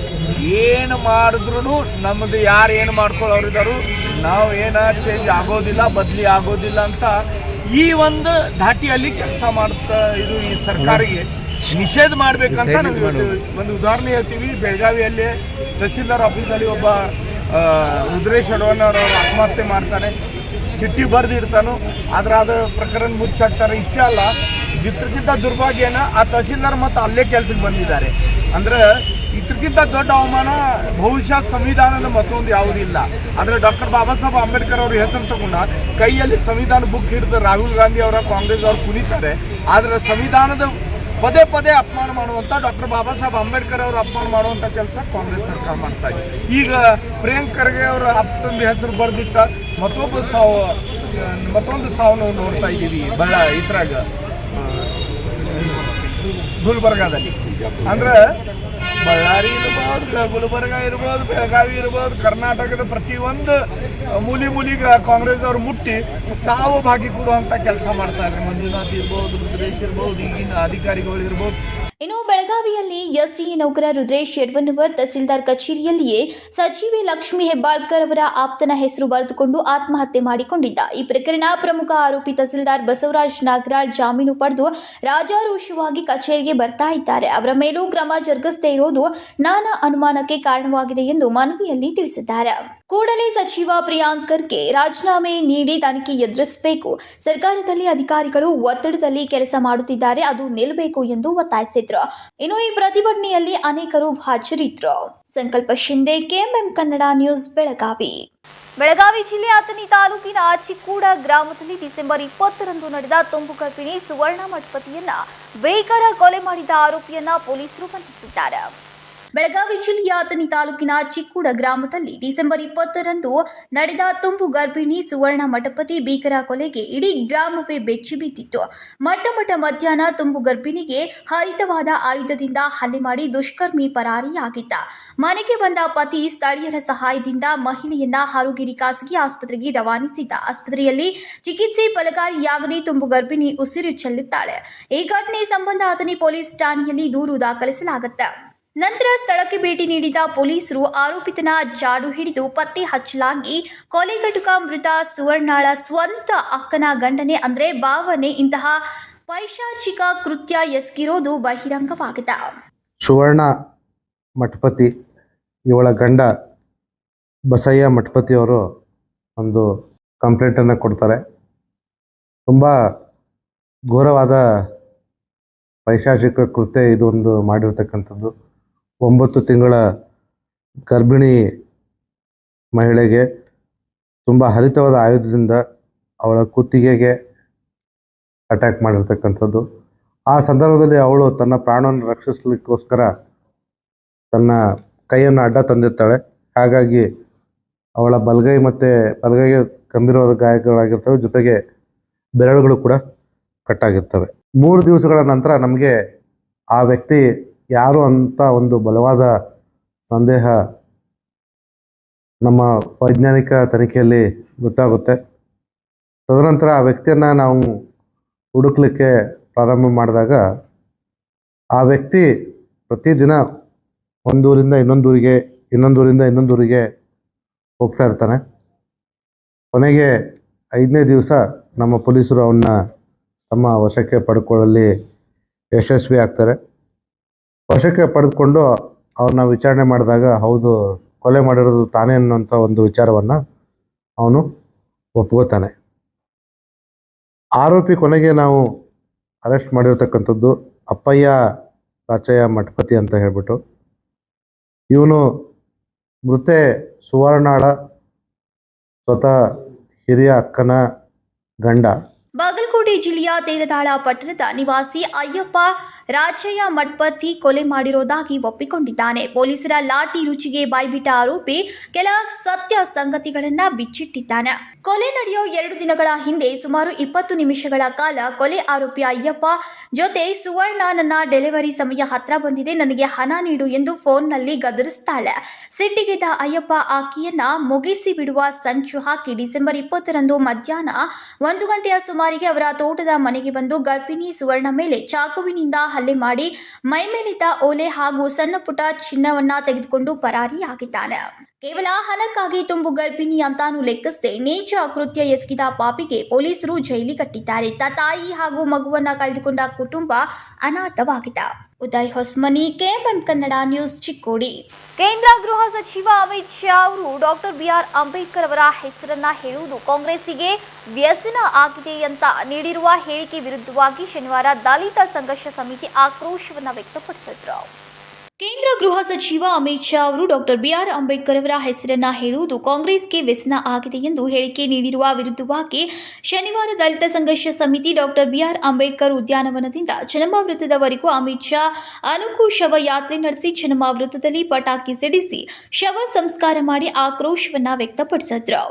ಏನು ಮಾಡಿದ್ರು ನಮ್ಮದು ಯಾರು ಏನು ಮಾಡ್ಕೊಳ್ಳೋರಿದ್ದಾರು, ನಾವು ಏನು ಚೇಂಜ್ ಆಗೋದಿಲ್ಲ, ಬದಲಿ ಆಗೋದಿಲ್ಲ ಅಂತ ಈ ಒಂದು ಧಾಟಿಯಲ್ಲಿ ಕೆಲಸ ಮಾಡ್ತಾ ಇದು ಈ ಸರ್ಕಾರಿಗೆ ನಿಷೇಧ ಮಾಡಬೇಕಂತ ನಾವು ಒಂದು ಉದಾಹರಣೆ ಹೇಳ್ತೀವಿ. ಬೆಳಗಾವಿಯಲ್ಲಿ ತಹಸೀಲ್ದಾರ್ ಆಫೀಸಲ್ಲಿ ಒಬ್ಬ ರುದ್ರೇಶ್ ಯಡ್ವನ್ನವರ್ ಅವರು ಆತ್ಮಹತ್ಯೆ ಮಾಡ್ತಾನೆ, ಚಿಟ್ಟಿ ಬರೆದಿಡ್ತಾನು, ಆದ್ರೆ ಅದು ಪ್ರಕರಣ ಮುಚ್ಚಾಕ್ತಾರೆ. ಇಷ್ಟೇ ಅಲ್ಲ, ಇದಕ್ಕಿಂತ ದುರ್ಭಾಗ್ಯನ ಆ ತಹಸೀಲ್ದಾರ್ ಮತ್ತು ಅಲ್ಲೇ ಕೆಲಸಕ್ಕೆ ಬಂದಿದ್ದಾರೆ. ಅಂದ್ರೆ ಇದಕ್ಕಿಂತ ದೊಡ್ಡ ಅವಮಾನ ಬಹುಶಃ ಸಂವಿಧಾನದ ಮತ್ತೊಂದು ಯಾವುದಿಲ್ಲ. ಆದರೆ ಡಾಕ್ಟರ್ ಬಾಬಾ ಸಾಹೇಬ್ ಅಂಬೇಡ್ಕರ್ ಅವ್ರ ಹೆಸರು ತಗೊಂಡ ಕೈಯಲ್ಲಿ ಸಂವಿಧಾನ ಬುಕ್ ಹಿಡಿದು ರಾಹುಲ್ ಗಾಂಧಿ ಅವರ ಕಾಂಗ್ರೆಸ್ ಅವರು ಕುಣಿತಾರೆ. ಆದರೆ ಸಂವಿಧಾನದ ಪದೇ ಪದೇ ಅಪಮಾನ ಮಾಡುವಂಥ ಡಾಕ್ಟರ್ ಬಾಬಾ ಸಾಹೇಬ್ ಅಂಬೇಡ್ಕರ್ ಅವರು ಅಪಮಾನ ಮಾಡುವಂಥ ಕೆಲಸ ಕಾಂಗ್ರೆಸ್ ಸರ್ಕಾರ ಮಾಡ್ತಾ ಇದೆ. ಈಗ ಪ್ರಿಯಾಂಕ್ ಖರ್ಗೆ ಅವರ ಅಪ್ಪನ ಹೆಸರು ಬರೆದಿಟ್ಟ ಮತ್ತೊಂದು ಸಾವು ನಾವು ನೋಡ್ತಾ ಇದ್ದೀವಿ ಇದ್ರಾಗ ಗುಲ್ಬರ್ಗಾದಲ್ಲಿ. ಅಂದ್ರೆ ಬಳ್ಳಾರಿ ಇರ್ಬೋದು, ಗುಲ್ಬರ್ಗ ಇರ್ಬೋದು, ಬೆಳಗಾವಿ ಇರ್ಬೋದು, ಕರ್ನಾಟಕದ ಪ್ರತಿಯೊಂದು ಮೂಲಿಗೆ ಕಾಂಗ್ರೆಸ್ ಅವರು ಮುಟ್ಟಿ ಸಾವು ಭಾಗಿ ಕೊಡುವಂಥ ಕೆಲಸ ಮಾಡ್ತಾ ಇದ್ದಾರೆ. ಮಂಜುನಾಥ್ ಇರ್ಬೋದು, ರುದ್ರೇಶ್ ಇರ್ಬೋದು, ಈಗಿನ ಅಧಿಕಾರಿಗಳು ಇರ್ಬೋದು. ಇನ್ನು ಬೆಳಗಾವಿಯಲ್ಲಿ ಎಸ್ಡಿಎ ನೌಕರ ರುದ್ರೇಶ್ ಯಡ್ವನ್ನವರ್ ತಹಸೀಲ್ದಾರ್ ಕಚೇರಿಯಲ್ಲಿಯೇ ಸಚಿವೆ ಲಕ್ಷ್ಮೀ ಹೆಬ್ಬಾಳ್ಕರ್ ಅವರ ಆಪ್ತನ ಹೆಸರು ಬರೆದುಕೊಂಡು ಆತ್ಮಹತ್ಯೆ ಮಾಡಿಕೊಂಡಿದ್ದ. ಈ ಪ್ರಕರಣ ಪ್ರಮುಖ ಆರೋಪಿ ತಹಸೀಲ್ದಾರ್ ಬಸವರಾಜ್ ನಾಗರಾಳ್ ಜಾಮೀನು ಪಡೆದು ರಾಜಾರೋಷವಾಗಿ ಕಚೇರಿಗೆ ಬರ್ತಾ ಇದ್ದಾರೆ. ಅವರ ಮೇಲೂ ಕ್ರಮ ಜರುಗಿಸದೇ ಇರೋದು ನಾನಾ ಅನುಮಾನಕ್ಕೆ ಕಾರಣವಾಗಿದೆ ಎಂದು ಮನವಿಯಲ್ಲಿ ತಿಳಿಸಿದ್ದಾರೆ. ಕೂಡಲೇ ಸಚಿವ ಪ್ರಿಯಾಂಕ್ ಖರ್ಗೆ ರಾಜೀನಾಮೆ ನೀಡಿ ತನಿಖೆ ಎದುರಿಸಬೇಕು. ಸರ್ಕಾರದಲ್ಲಿ ಅಧಿಕಾರಿಗಳು ಒತ್ತಡದಲ್ಲಿ ಕೆಲಸ ಮಾಡುತ್ತಿದ್ದಾರೆ, ಅದು ನಿಲ್ಲಬೇಕು ಎಂದು ಒತ್ತಾಯಿಸಿದರು. ಇನ್ನು ಈ ಪ್ರತಿಭಟನೆಯಲ್ಲಿ ಅನೇಕರು ಹಾಜರಿದ್ದರು. ಸಂಕಲ್ಪ ಶಿಂದೆ, ಕೆಎಂಎಂ ಕನ್ನಡ ನ್ಯೂಸ್, ಬೆಳಗಾವಿ. ಬೆಳಗಾವಿ ಜಿಲ್ಲೆ ಅಥಣಿ ತಾಲೂಕಿನ ಚಿಕ್ಕೂಡ ಗ್ರಾಮದಲ್ಲಿ ಡಿಸೆಂಬರ್ 20ರಂದು ನಡೆದ ತುಂಬು ಗರ್ಭಿಣಿ ಸುವರ್ಣ ಮಠಪತಿಯನ್ನ ಬೇಕರ ಕೊಲೆ ಮಾಡಿದ ಆರೋಪಿಯನ್ನ ಪೊಲೀಸರು ಬಂಧಿಸಿದ್ದಾರೆ. ಬೆಳಗಾವಿ ಜಿಲ್ಲೆಯ ಅಥಣಿ ತಾಲೂಕಿನ ಚಿಕ್ಕೂಡ ಗ್ರಾಮದಲ್ಲಿ ಡಿಸೆಂಬರ್ 20ರಂದು ನಡೆದ ತುಂಬು ಗರ್ಭಿಣಿ ಸುವರ್ಣ ಮಠಪತಿ ಭೀಕರ ಕೊಲೆಗೆ ಇಡೀ ಗ್ರಾಮವೇ ಬೆಚ್ಚಿ ಬಿದ್ದಿತ್ತು. ಮಧ್ಯಾಹ್ನ ತುಂಬು ಗರ್ಭಿಣಿಗೆ ಹರಿತವಾದ ಆಯುಧದಿಂದ ಹಲ್ಲೆ ಮಾಡಿ ದುಷ್ಕರ್ಮಿ ಪರಾರಿಯಾಗಿದ್ದ. ಮನೆಗೆ ಬಂದ ಪತಿ ಸ್ಥಳೀಯರ ಸಹಾಯದಿಂದ ಮಹಿಳೆಯನ್ನ ಹಾರೋಗಿರಿ ಖಾಸಗಿ ಆಸ್ಪತ್ರೆಗೆ ರವಾನಿಸಿದ್ದ. ಆಸ್ಪತ್ರೆಯಲ್ಲಿ ಚಿಕಿತ್ಸೆ ಫಲಕಾರಿಯಾಗದೆ ತುಂಬು ಗರ್ಭಿಣಿ ಉಸಿರು ಚೆಲ್ಲುತ್ತಾಳೆ. ಈ ಘಟನೆ ಸಂಬಂಧ ಅಥಣಿ ಪೊಲೀಸ್ ಠಾಣೆಯಲ್ಲಿ ದೂರು ದಾಖಲಿಸಲಾಗುತ್ತೆ. ನಂತರ ಸ್ಥಳಕ್ಕೆ ಭೇಟಿ ನೀಡಿದ ಪೊಲೀಸರು ಆರೋಪಿತನ ಜಾಡು ಹಿಡಿದು ಪತ್ತೆ ಹಚ್ಚಲಾಗಿ ಕೊಲೆಗಡುಕ ಮೃತ ಸುವರ್ಣಾಳ ಸ್ವಂತ ಅಕ್ಕನ ಗಂಡನೆ ಅಂದರೆ ಭಾವನೆ ಇಂತಹ ಪೈಶಾಚಿಕ ಕೃತ್ಯ ಎಸಗಿರೋದು ಬಹಿರಂಗವಾಗಿದೆ. ಸುವರ್ಣ ಮಠಪತಿ ಇವಳ ಗಂಡ ಬಸಯ್ಯ ಮಠಪತಿಯವರು ಒಂದು ಕಂಪ್ಲೇಂಟನ್ನು ಕೊಡ್ತಾರೆ. ತುಂಬ ಘೋರವಾದ ಪೈಶಾಚಿಕ ಕೃತ್ಯ ಇದು ಒಂದು ಮಾಡಿರ್ತಕ್ಕಂಥದ್ದು. 9 ತಿಂಗಳ ಗರ್ಭಿಣಿ ಮಹಿಳೆಗೆ ತುಂಬ ಹರಿತವಾದ ಆಯುಧದಿಂದ ಅವಳ ಕುತ್ತಿಗೆಗೆ ಅಟ್ಯಾಕ್ ಮಾಡಿರ್ತಕ್ಕಂಥದ್ದು. ಆ ಸಂದರ್ಭದಲ್ಲಿ ಅವಳು ತನ್ನ ಪ್ರಾಣವನ್ನು ರಕ್ಷಿಸಲಿಕ್ಕೋಸ್ಕರ ತನ್ನ ಕೈಯನ್ನು ಅಡ್ಡ ತಂದಿರ್ತಾಳೆ. ಹಾಗಾಗಿ ಅವಳ ಬಲಗೈಗೆ ಗಂಭೀರವಾದ ಗಾಯಗಳಾಗಿರ್ತವೆ, ಜೊತೆಗೆ ಬೆರಳುಗಳು ಕೂಡ ಕಟ್ಟಾಗಿರ್ತವೆ. 3 ದಿವಸಗಳ ನಂತರ ನಮಗೆ ಆ ವ್ಯಕ್ತಿ ಯಾರು ಅಂತ ಒಂದು ಬಲವಾದ ಸಂದೇಹ ನಮ್ಮ ವೈಜ್ಞಾನಿಕ ತನಿಖೆಯಲ್ಲಿ ಗೊತ್ತಾಗುತ್ತೆ. ತದನಂತರ ಆ ವ್ಯಕ್ತಿಯನ್ನು ನಾವು ಹುಡುಕ್ಲಿಕ್ಕೆ ಪ್ರಾರಂಭ ಮಾಡಿದಾಗ ಆ ವ್ಯಕ್ತಿ ಪ್ರತಿದಿನ ಒಂದೂರಿಂದ ಇನ್ನೊಂದೂರಿಗೆ ಇನ್ನೊಂದೂರಿಗೆ ಹೋಗ್ತಾ ಇರ್ತಾನೆ. ಕೊನೆಗೆ 5ನೇ ದಿವಸ ನಮ್ಮ ಪೊಲೀಸರು ಅವನ್ನ ತಮ್ಮ ವಶಕ್ಕೆ ಪಡ್ಕೊಳ್ಳಲ್ಲಿ ಯಶಸ್ವಿ ಆಗ್ತಾರೆ. ವಶಕ್ಕೆ ಪಡೆದುಕೊಂಡು ಅವ್ರನ್ನ ವಿಚಾರಣೆ ಮಾಡಿದಾಗ ಹೌದು ಕೊಲೆ ಮಾಡಿರೋದು ತಾನೇ ಅನ್ನೋಂಥ ಒಂದು ವಿಚಾರವನ್ನು ಅವನು ಒಪ್ಕೋತಾನೆ. ಆರೋಪಿ ಕೊನೆಗೆ ನಾವು ಅರೆಸ್ಟ್ ಮಾಡಿರ್ತಕ್ಕಂಥದ್ದು ಅಪ್ಪಯ್ಯ ರಾಚಯ್ಯ ಮಠಪತಿ ಅಂತ ಹೇಳ್ಬಿಟ್ಟು. ಇವನು ಮೃತೆ ಸುವರ್ಣಾಳ ಸ್ವತಃ ಹಿರಿಯ ಅಕ್ಕನ ಗಂಡ. ಬಾಗಲಕೋಟೆ ಜಿಲ್ಲೆಯ ತೇರದಾಳ ಪಟ್ಟಣದ ನಿವಾಸಿ ಅಯ್ಯಪ್ಪ ರಾಚಯ್ಯ ಮಠಪತಿ ಕೊಲೆ ಮಾಡಿರೋದಾಗಿ ಒಪ್ಪಿಕೊಂಡಿದ್ದಾನೆ. ಪೊಲೀಸರ ಲಾಠಿ ರುಚಿಗೆ ಬಾಯ್ಬಿಟ್ಟ ಆರೋಪಿ ಕೆಲ ಸತ್ಯ ಸಂಗತಿಗಳನ್ನ ಬಿಚ್ಚಿಟ್ಟಿದ್ದಾನೆ. ಕೊಲೆ ನಡೆಯೋ 2 ದಿನಗಳ ಹಿಂದೆ ಸುಮಾರು 20 ನಿಮಿಷಗಳ ಕಾಲ ಕೊಲೆ ಆರೋಪಿ ಅಯ್ಯಪ್ಪ ಜೊತೆ ಸುವರ್ಣ ನನ್ನ ಡೆಲಿವರಿ ಸಮಯ ಹತ್ರ ಬಂದಿದೆ, ನನಗೆ ಹಣ ನೀಡು ಎಂದು ಫೋನ್ನಲ್ಲಿ ಗದರಿಸ್ತಾಳೆ. ಸಿಟ್ಟಿಗೆದ್ದ ಅಯ್ಯಪ್ಪ ಆಕೆಯನ್ನ ಮುಗಿಸಿ ಬಿಡುವ ಸಂಚು ಹಾಕಿ ಡಿಸೆಂಬರ್ 20ರಂದು ಮಧ್ಯಾಹ್ನ 1 ಗಂಟೆಯ ಸುಮಾರಿಗೆ ಅವರ ತೋಟದ ಮನೆಗೆ ಬಂದು ಗರ್ಭಿಣಿ ಸುವರ್ಣ ಮೇಲೆ ಚಾಕುವಿನಿಂದ ಹಲ್ಲೆ ಮಾಡಿ ಮೈಮೇಲಿದ್ದ ಓಲೆ ಹಾಗೂ ಸಣ್ಣ ಪುಟ್ಟ ಚಿನ್ನವನ್ನ ತೆಗೆದುಕೊಂಡು ಪರಾರಿಯಾಗಿದ್ದಾನೆ. ಕೇವಲ ಹಣಕ್ಕಾಗಿ ತುಂಬು ಗರ್ಭಿಣಿ ಅಂತಾನು ಲೆಕ್ಕಿಸದೆ ನೀಚ ಕೃತ್ಯ ಎಸಗಿದ ಪಾಪಿಗೆ ಪೊಲೀಸರು ಜೈಲಿ ಕಟ್ಟಿದ್ದಾರೆ. ತಾಯಿ ಹಾಗೂ ಮಗುವನ್ನ ಕಳೆದುಕೊಂಡ ಕುಟುಂಬ ಅನಾಥವಾಗಿದೆ. Uday Hosmani, KMM Kannada news, Chikkodi. ಕೇಂದ್ರ ಗೃಹ ಸಚಿವ ಅಮಿತ್ ಶಾ ಅವರು ಡಾಕ್ಟರ್ BR ಅಂಬೇಡ್ಕರ್ ಅವರ ಹೆಸರನ್ನ ಹೇಳುವುದು ಕಾಂಗ್ರೆಸ್ಸಿಗೆ ವ್ಯಸನ ಆಗಿದೆ ಅಂತ ನೀಡಿರುವ ಹೇಳಿಕೆ ವಿರುದ್ಧವಾಗಿ ಶನಿವಾರ ದಲಿತ ಸಂಘರ್ಷ ಸಮಿತಿ ಆಕ್ರೋಶವನ್ನು ವ್ಯಕ್ತಪಡಿಸಿದ್ರು. ಕೇಂದ್ರ ಗೃಹ ಸಚಿವ ಅಮಿತ್ ಶಾ ಅವರು ಡಾಕ್ಟರ್ BR ಅಂಬೇಡ್ಕರ್ ಅವರ ಹೆಸರನ್ನ ಹೇಳುವುದು ಕಾಂಗ್ರೆಸ್ಗೆ ವ್ಯಸನ ಆಗಿದೆ ಎಂದು ಹೇಳಿಕೆ ನೀಡಿರುವ ವಿರುದ್ಧವಾಗಿ ಶನಿವಾರ ದಲಿತ ಸಂಘರ್ಷ ಸಮಿತಿ ಡಾಕ್ಟರ್ BR ಅಂಬೇಡ್ಕರ್ ಉದ್ಯಾನವನದಿಂದ ಚೆನ್ನಮ್ಮ ವೃತ್ತದವರೆಗೂ ಅಮಿತ್ ಶಾ ಅನುಕು ಶವ ಯಾತ್ರೆ ನಡೆಸಿ ಚೆನ್ನಮ್ಮ ವೃತ್ತದಲ್ಲಿ ಪಟಾಕಿ ಸಿಡಿಸಿ ಶವ ಸಂಸ್ಕಾರ ಮಾಡಿ ಆಕ್ರೋಶವನ್ನ ವ್ಯಕ್ತಪಡಿಸಿದ್ರು.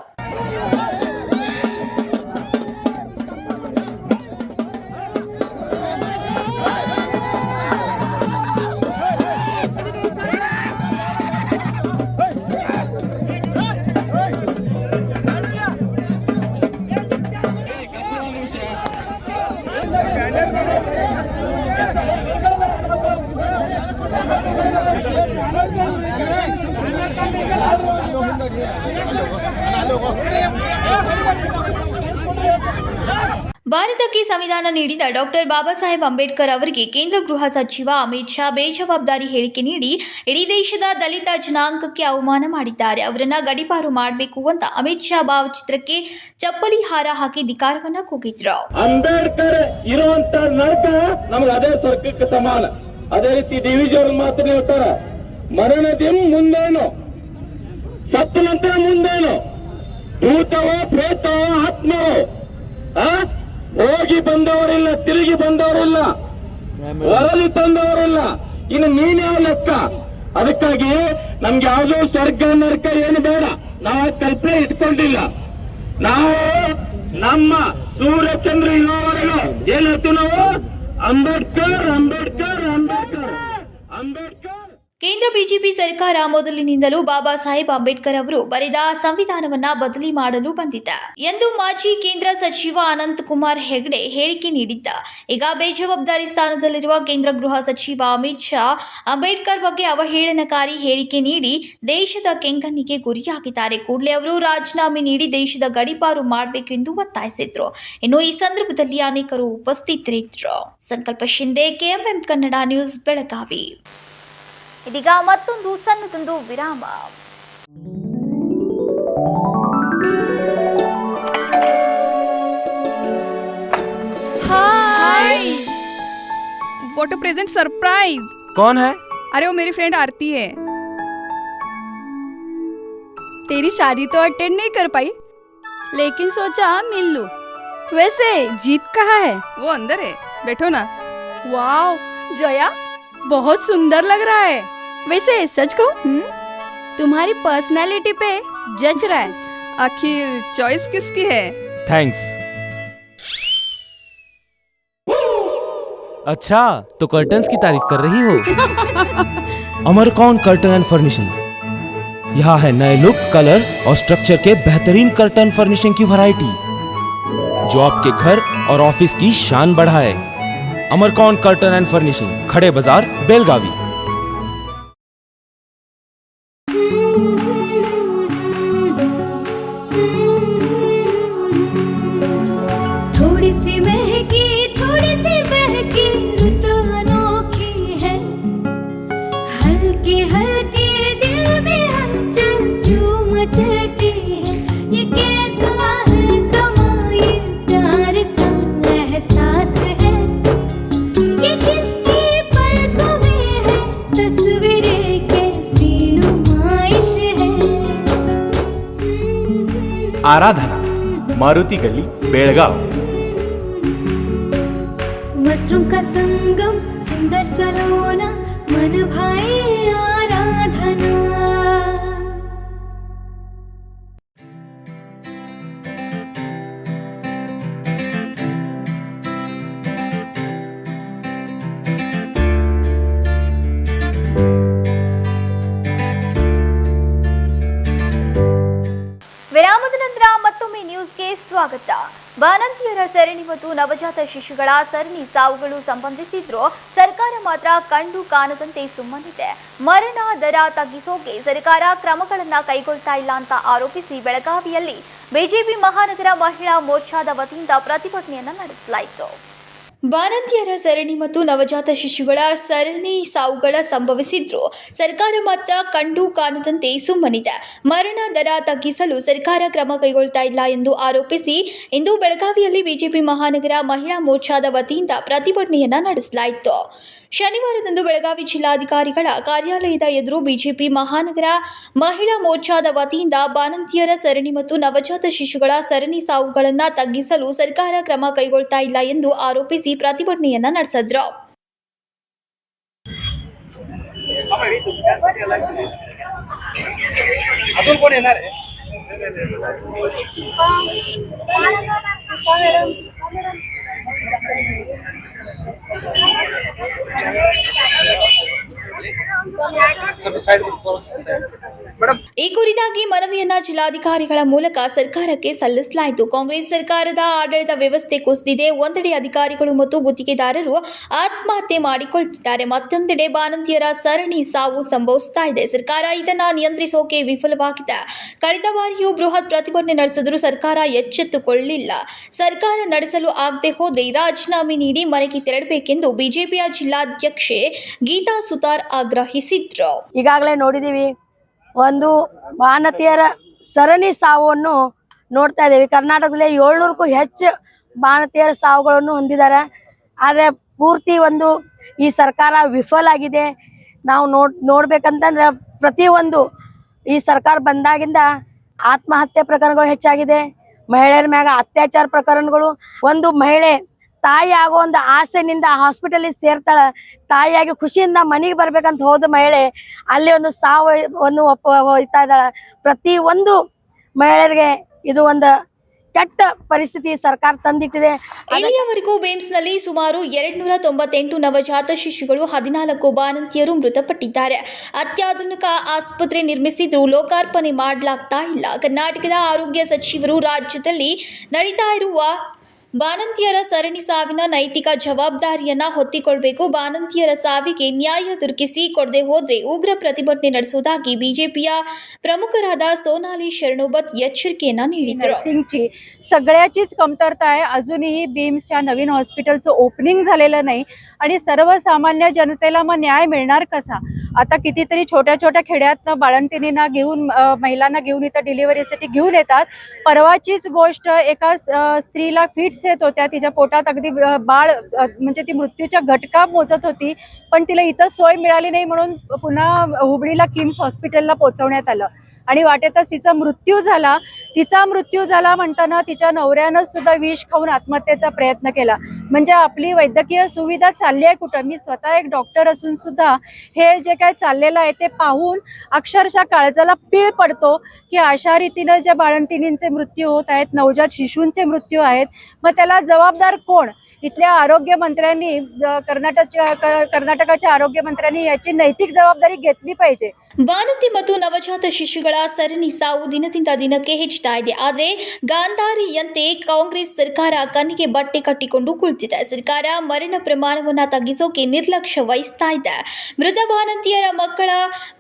ಭಾರತಕ್ಕೆ ಸಂವಿಧಾನ ನೀಡಿದ ಡಾಕ್ಟರ್ ಬಾಬಾ ಸಾಹೇಬ್ ಅಂಬೇಡ್ಕರ್ ಅವರಿಗೆ ಕೇಂದ್ರ ಗೃಹ ಸಚಿವ ಅಮಿತ್ ಶಾ ಬೇಜವಾಬ್ದಾರಿ ಹೇಳಿಕೆ ನೀಡಿ ಇಡೀ ದೇಶದ ದಲಿತ ಜನಾಂಗಕ್ಕೆ ಅವಮಾನ ಮಾಡಿದ್ದಾರೆ. ಅವರನ್ನ ಗಡೀಪಾರು ಮಾಡಬೇಕು ಅಂತ ಅಮಿತ್ ಶಾ ಭಾವಚಿತ್ರಕ್ಕೆ ಚಪ್ಪಲಿ ಹಾರ ಹಾಕಿ ಧಿಕ್ಕಾರವನ್ನ ಕೂಗಿದ್ರು. ಅಂಬೇಡ್ಕರ್ ಇರುವಂತ ನರಕ ನಮ್ಗೆ ಅದೇ ಸ್ವರ್ಗಕ್ಕೆ ಸಮಾನ. ಅದೇ ರೀತಿ ಡಿವಿಜಿ ಅವ್ರ ಮಾತನ್ನ ಹೇಳ್ತಾರ, ಮರಣದಿಂ ಮುಂದೇನು, ಸತ್ತ ನಂತರ ಮುಂದೇನು, ಭೂತವೋ ಪ್ರೇತವೋ ಆತ್ಮವೋ, ಹೋಗಿ ಬಂದವರಿಲ್ಲ, ತಿರುಗಿ ಬಂದವರಿಲ್ಲ, ಹೊರಲಿ ತಂದವರಿಲ್ಲ, ಇನ್ನು ನೀನೇ ಲೆಕ್ಕ. ಅದಕ್ಕಾಗಿ ನಮ್ಗೆ ಯಾವುದೋ ಸ್ವರ್ಗ ನರಕ ಏನು ಬೇಡ, ನಾವು ಕಲ್ಪನೆ ಇಟ್ಕೊಂಡಿಲ್ಲ. ನಾವು ನಮ್ಮ ಸೂರ್ಯಚಂದ್ರ ಇರೋವರೆಗೂ ಏನ್ ಹೇಳ್ತೀವಿ ನಾವು, ಅಂಬೇಡ್ಕರ್ ಅಂಬೇಡ್ಕರ್ ಅಂಬೇಡ್ಕರ್ ಅಂಬೇಡ್ಕರ್. ಕೇಂದ್ರ ಬಿಜೆಪಿ ಸರ್ಕಾರ ಮೊದಲಿನಿಂದಲೂ ಬಾಬಾ ಸಾಹೇಬ್ ಅಂಬೇಡ್ಕರ್ ಅವರು ಬರೆದ ಸಂವಿಧಾನವನ್ನ ಬದಲಿ ಮಾಡಲು ಬಂದಿದ್ದ ಎಂದು ಮಾಜಿ ಕೇಂದ್ರ ಸಚಿವ ಅನಂತ್ ಕುಮಾರ್ ಹೆಗಡೆ ಹೇಳಿಕೆ ನೀಡಿದ್ದ. ಈಗ ಬೇಜವಾಬ್ದಾರಿ ಸ್ಥಾನದಲ್ಲಿರುವ ಕೇಂದ್ರ ಗೃಹ ಸಚಿವ ಅಮಿತ್ ಶಾ ಅಂಬೇಡ್ಕರ್ ಬಗ್ಗೆ ಅವಹೇಳನಕಾರಿ ಹೇಳಿಕೆ ನೀಡಿ ದೇಶದ ಕೆಂಗಣ್ಣಿಗೆ ಗುರಿಯಾಗಿದ್ದಾರೆ. ಕೂಡಲೇ ಅವರು ರಾಜೀನಾಮೆ ನೀಡಿ ದೇಶದ ಗಡೀಪಾರು ಮಾಡಬೇಕೆಂದು ಒತ್ತಾಯಿಸಿದ್ರು. ಇನ್ನು ಈ ಸಂದರ್ಭದಲ್ಲಿ ಅನೇಕರು ಉಪಸ್ಥಿತರಿದ್ದರು. ಸಂಕಲ್ಪ ಶಿಂದೆ, ಕೆಎಂಎಂ ಕನ್ನಡ ನ್ಯೂಸ್, ಬೆಳಗಾವಿ. ಇದೀಗ ಮತ್ತೊಂದು ಸಣ್ಣದೊಂದು ವಿರಾಮ. हाय, व्हाट अ प्रेजेंट सरप्राइज। कौन है? अरे वो मेरी फ्रेंड आरती है। तेरी शादी तो अटेंड नहीं कर पाई, लेकिन सोचा मिल लूं। वैसे जीत कहाँ है? वो अंदर है, बैठो ना। वाओ जया, बहुत सुंदर लग रहा है। वैसे सच कहूं, तुम्हारी पर्सनालिटी पे जज रहा है। आखिर चॉइस किसकी है? थैंक्स। अच्छा, तो कर्टन्स की तारीफ कर रही हो? अमरकौन कर्टन एंड फर्निशिंग। यहाँ है नए लुक, कलर और स्ट्रक्चर के बेहतरीन कर्टन फर्निशिंग की वैरायटी, जो आपके घर और ऑफिस की शान बढ़ाए। अमरकौन कर्टन एंड फर्निशिंग, खड़े बाजार, बेलगावी। थोड़ी सी महकी, थोड़ी सी बहकी, ऋतु अनोखी है। हल्के हल्के दिल में हलचल जो मचलती है। ये कैसा है समा, ये प्यार सा एहसास है। ये किसकी पलकों में है, तस्वीरें कैसी नुमाइश है। आराधना, मारुति गली, बेलगाव। वस्त्रों का संगम, सुंदर सलोना, मन भाई आराधना। ವಿರಾಮದ ನಂತರ ಮತ್ತೊಮ್ಮೆ ನ್ಯೂಸ್ಗೆ ಸ್ವಾಗತ. ಬಾಣಂತಿಯರ ಸರಣಿ ಮತ್ತು ನವಜಾತ ಶಿಶುಗಳ ಸರಣಿ ಸಾವುಗಳು ಸಂಬಂಧಿಸಿದ್ರು ಸರ್ಕಾರ ಮಾತ್ರ ಕಂಡು ಕಾಣದಂತೆ ಸುಮ್ಮನಿದೆ. ಮರಣ ದರ ತಗ್ಗಿಸೋಕೆ ಸರ್ಕಾರ ಕ್ರಮಗಳನ್ನು ಕೈಗೊಳ್ತಾ ಇಲ್ಲ ಅಂತ ಆರೋಪಿಸಿ ಬೆಳಗಾವಿಯಲ್ಲಿ ಬಿಜೆಪಿ ಮಹಾನಗರ ಮಹಿಳಾ ಮೋರ್ಚಾದ ವತಿಯಿಂದ ಪ್ರತಿಭಟನೆಯನ್ನು ನಡೆಸಲಾಯಿತು. ಬಾಣಂತಿಯರ ಸರಣಿ ಮತ್ತು ನವಜಾತ ಶಿಶುಗಳ ಸರಣಿ ಸಾವುಗಳ ಸಂಭವಿಸಿದ್ರು ಸರ್ಕಾರ ಮಾತ್ರ ಕಂಡು ಕಾಣದಂತೆ ಸುಮ್ಮನಿದೆ. ಮರಣ ದರ ತಗ್ಗಿಸಲು ಸರ್ಕಾರ ಕ್ರಮ ಕೈಗೊಳ್ತಾ ಇಲ್ಲ ಎಂದು ಆರೋಪಿಸಿ ಇಂದು ಬೆಳಗಾವಿಯಲ್ಲಿ ಬಿಜೆಪಿ ಮಹಾನಗರ ಮಹಿಳಾ ಮೋರ್ಚಾದ ವತಿಯಿಂದ ಪ್ರತಿಭಟನೆಯನ್ನ ನಡೆಸಲಾಯಿತು. ಶನಿವಾರದಂದು ಬೆಳಗಾವಿ ಜಿಲ್ಲಾಧಿಕಾರಿಗಳ ಕಾರ್ಯಾಲಯದ ಎದುರು ಬಿಜೆಪಿ ಮಹಾನಗರ ಮಹಿಳಾ ಮೋರ್ಚಾದ ವತಿಯಿಂದ ಬಾಣಂತಿಯರ ಸರಣಿ ಮತ್ತು ನವಜಾತ ಶಿಶುಗಳ ಸರಣಿ ಸಾವುಗಳನ್ನು ತಗ್ಗಿಸಲು ಸರ್ಕಾರ ಕ್ರಮ ಕೈಗೊಳ್ತಾ ಇಲ್ಲ ಎಂದು ಆರೋಪಿಸಿ ಪ್ರತಿಭಟನೆಯನ್ನ ನಡೆಸಿದ್ರು. ಈ ಕುರಿತಾಗಿ ಮನವಿಯನ್ನ ಜಿಲ್ಲಾಧಿಕಾರಿಗಳ ಮೂಲಕ ಸರ್ಕಾರಕ್ಕೆ ಸಲ್ಲಿಸಲಾಯಿತು. ಕಾಂಗ್ರೆಸ್ ಸರ್ಕಾರದ ಆಡಳಿತ ವ್ಯವಸ್ಥೆ ಕುಸಿದಿದೆ. ಒಂದೆಡೆ ಅಧಿಕಾರಿಗಳು ಮತ್ತು ಗುತ್ತಿಗೆದಾರರು ಆತ್ಮಹತ್ಯೆ ಮಾಡಿಕೊಳ್ಳುತ್ತಿದ್ದಾರೆ, ಮತ್ತೊಂದೆಡೆ ಬಾಣಂತಿಯರ ಸರಣಿ ಸಾವು ಸಂಭವಿಸ್ತಾ ಇದೆ. ಸರ್ಕಾರ ಇದನ್ನ ನಿಯಂತ್ರಿಸೋಕೆ ವಿಫಲವಾಗಿದೆ. ಕಳೆದ ಬಾರಿಯೂ ಬೃಹತ್ ಪ್ರತಿಭಟನೆ ನಡೆಸಿದರೂ ಸರ್ಕಾರ ಎಚ್ಚೆತ್ತುಕೊಳ್ಳಲಿಲ್ಲ. ಸರ್ಕಾರ ನಡೆಸಲು ಆಗದೆ ಹೋದ್ರೆ ರಾಜೀನಾಮೆ ನೀಡಿ ಮನೆಗೆ ತೆರಳಬೇಕೆಂದು ಬಿಜೆಪಿಯ ಜಿಲ್ಲಾಧ್ಯಕ್ಷೆ ಗೀತಾ ಸುತಾರ್ ಆಗ್ರಹಿಸಿದ್ರು. ಈಗಾಗಲೇ ನೋಡಿದೀವಿ, ಒಂದು ಬಾಣಂತಿಯರ ಸರಣಿ ಸಾವನ್ನು ನೋಡ್ತಾ ಇದ್ದೀವಿ. ಕರ್ನಾಟಕದಲ್ಲಿ 700ಕ್ಕೂ ಹೆಚ್ಚು ಬಾಣಂತಿಯರ ಸಾವುಗಳನ್ನು ಹೊಂದಿದ್ದಾರೆ. ಆದರೆ ಪೂರ್ತಿ ಈ ಸರ್ಕಾರ ವಿಫಲ ಆಗಿದೆ. ನಾವು ನೋಡ್ಬೇಕಂತಂದ್ರೆ ಪ್ರತಿಯೊಂದು ಈ ಸರ್ಕಾರ ಬಂದಾಗಿಂದ ಆತ್ಮಹತ್ಯೆ ಪ್ರಕರಣಗಳು ಹೆಚ್ಚಾಗಿದೆ. ಮಹಿಳೆಯರ ಮ್ಯಾಗ ಅತ್ಯಾಚಾರ ಪ್ರಕರಣಗಳು. ಒಂದು ಮಹಿಳೆ ತಾಯಿ ಆಗೋ ಒಂದು ಆಸೆನಿಂದ ಹಾಸ್ಪಿಟಲಿಗೆ ಸೇರ್ತಾಳೆ. ತಾಯಿಯಾಗಿ ಖುಷಿಯಿಂದ ಮನೆಗೆ ಬರ್ಬೇಕಂತ ಹೋದ ಮಹಿಳೆ ಅಲ್ಲಿ ಒಂದು ಸಾವನ್ನು ಹೋಯ್ತಾ ಇದ್ದಾಳೆ. ಪ್ರತಿ ಒಂದು ಮಹಿಳೆಯರಿಗೆ ಇದು ಒಂದು ಕೆಟ್ಟ ಪರಿಸ್ಥಿತಿ ಸರ್ಕಾರ ತಂದಿಟ್ಟಿದೆ. ಇಲ್ಲಿಯವರೆಗೂ ಬೇಮ್ಸ್ನಲ್ಲಿ ಸುಮಾರು 298 ನವಜಾತ ಶಿಶುಗಳು, 14 ಬಾಣಂತಿಯರು ಮೃತಪಟ್ಟಿದ್ದಾರೆ. ಅತ್ಯಾಧುನಿಕ ಆಸ್ಪತ್ರೆ ನಿರ್ಮಿಸಿದ್ರೂ ಲೋಕಾರ್ಪಣೆ ಮಾಡಲಾಗ್ತಾ ಇಲ್ಲ. ಕರ್ನಾಟಕದ ಆರೋಗ್ಯ ಸಚಿವರು ರಾಜ್ಯದಲ್ಲಿ ನಡೀತಾ ಇರುವ ಬಾಣಂತಿಯರ ಸರಣಿ ಸಾವಿನ ನೈತಿಕ ಜವಾಬ್ದಾರಿಯನ್ನ ಹೊತ್ತಿಕೊಳ್ಬೇಕು. ಬಾಣಂತಿಯರ ಸಾವಿಗೆ ನ್ಯಾಯ ದೊರಕಿಸಿ ಕೊಡದೆ ಹೋದ್ರೆ ಉಗ್ರ ಪ್ರತಿಭಟನೆ ನಡೆಸುವುದಾಗಿ ಬಿಜೆಪಿಯ प्रमुखरादा सोनाली शरणोबत एचरिकेनं नीडितलं. नर्सिंगची सगळ्याचीच कमतरता आहे. अजूनही बीम्सच्या नवीन हॉस्पिटलचं ओपनिंग झालेलं नाही आणि सर्वसामान्य जनतेला मग न्याय मिळणार कसा? आता कितीतरी छोट्या छोट्या खेड्यातनं बाळंतिणींना घेऊन महिलांना घेऊन इथं डिलिव्हरीसाठी घेऊन येतात. परवाचीच गोष्ट एका स्त्रीला फिट्स येत होत्या. तिच्या पोटात अगदी बाळ म्हणजे ती मृत्यूच्या घटका मोजत होती, पण तिला इथं सोय मिळाली नाही म्हणून पुन्हा हुबळीला किम्स हॉस्पिटलला पोहोचवण्यात आलं आणि वाटेतच तिचा मृत्यू झाला म्हणताना तिच्या नवऱ्यानं सुद्धा विष खाऊन आत्महत्येचा प्रयत्न केला. म्हणजे आपली वैद्यकीय सुविधा चालली आहे कुठं? मी स्वतः एक डॉक्टर असून सुद्धा हे जे काय चाललेलं आहे ते पाहून अक्षरशः काळजाला पीळ पडतो की अशा रीतीनं ज्या बाळंतिणींचे मृत्यू होत आहेत, नवजात शिशूंचे मृत्यू आहेत, मग त्याला जबाबदार कोण? इथल्या आरोग्य मंत्र्यांनी, कर्नाटकाच्या आरोग्य मंत्र्यांनी याची नैतिक जबाबदारी घेतली पाहिजे. ಬಾಣಂತಿ ಮತ್ತು ನವಜಾತ ಶಿಶುಗಳ ಸರಣಿ ಸಾವು ದಿನದಿಂದ ದಿನಕ್ಕೆ ಹೆಚ್ಚುತ್ತಾ ಇದೆ. ಆದರೆ ಗಾಂಧಾರಿಯಂತೆ ಕಾಂಗ್ರೆಸ್ ಸರ್ಕಾರ ಕಣ್ಣಿಗೆ ಬಟ್ಟೆ ಕಟ್ಟಿಕೊಂಡು ಕುಳಿತಿದೆ. ಸರ್ಕಾರ ಮರಣ ಪ್ರಮಾಣವನ್ನು ತಗ್ಗಿಸೋಕೆ ನಿರ್ಲಕ್ಷ್ಯ ವಹಿಸ್ತಾ ಇದೆ. ಮೃತ ಬಾಣಂತಿಯರ ಮಕ್ಕಳ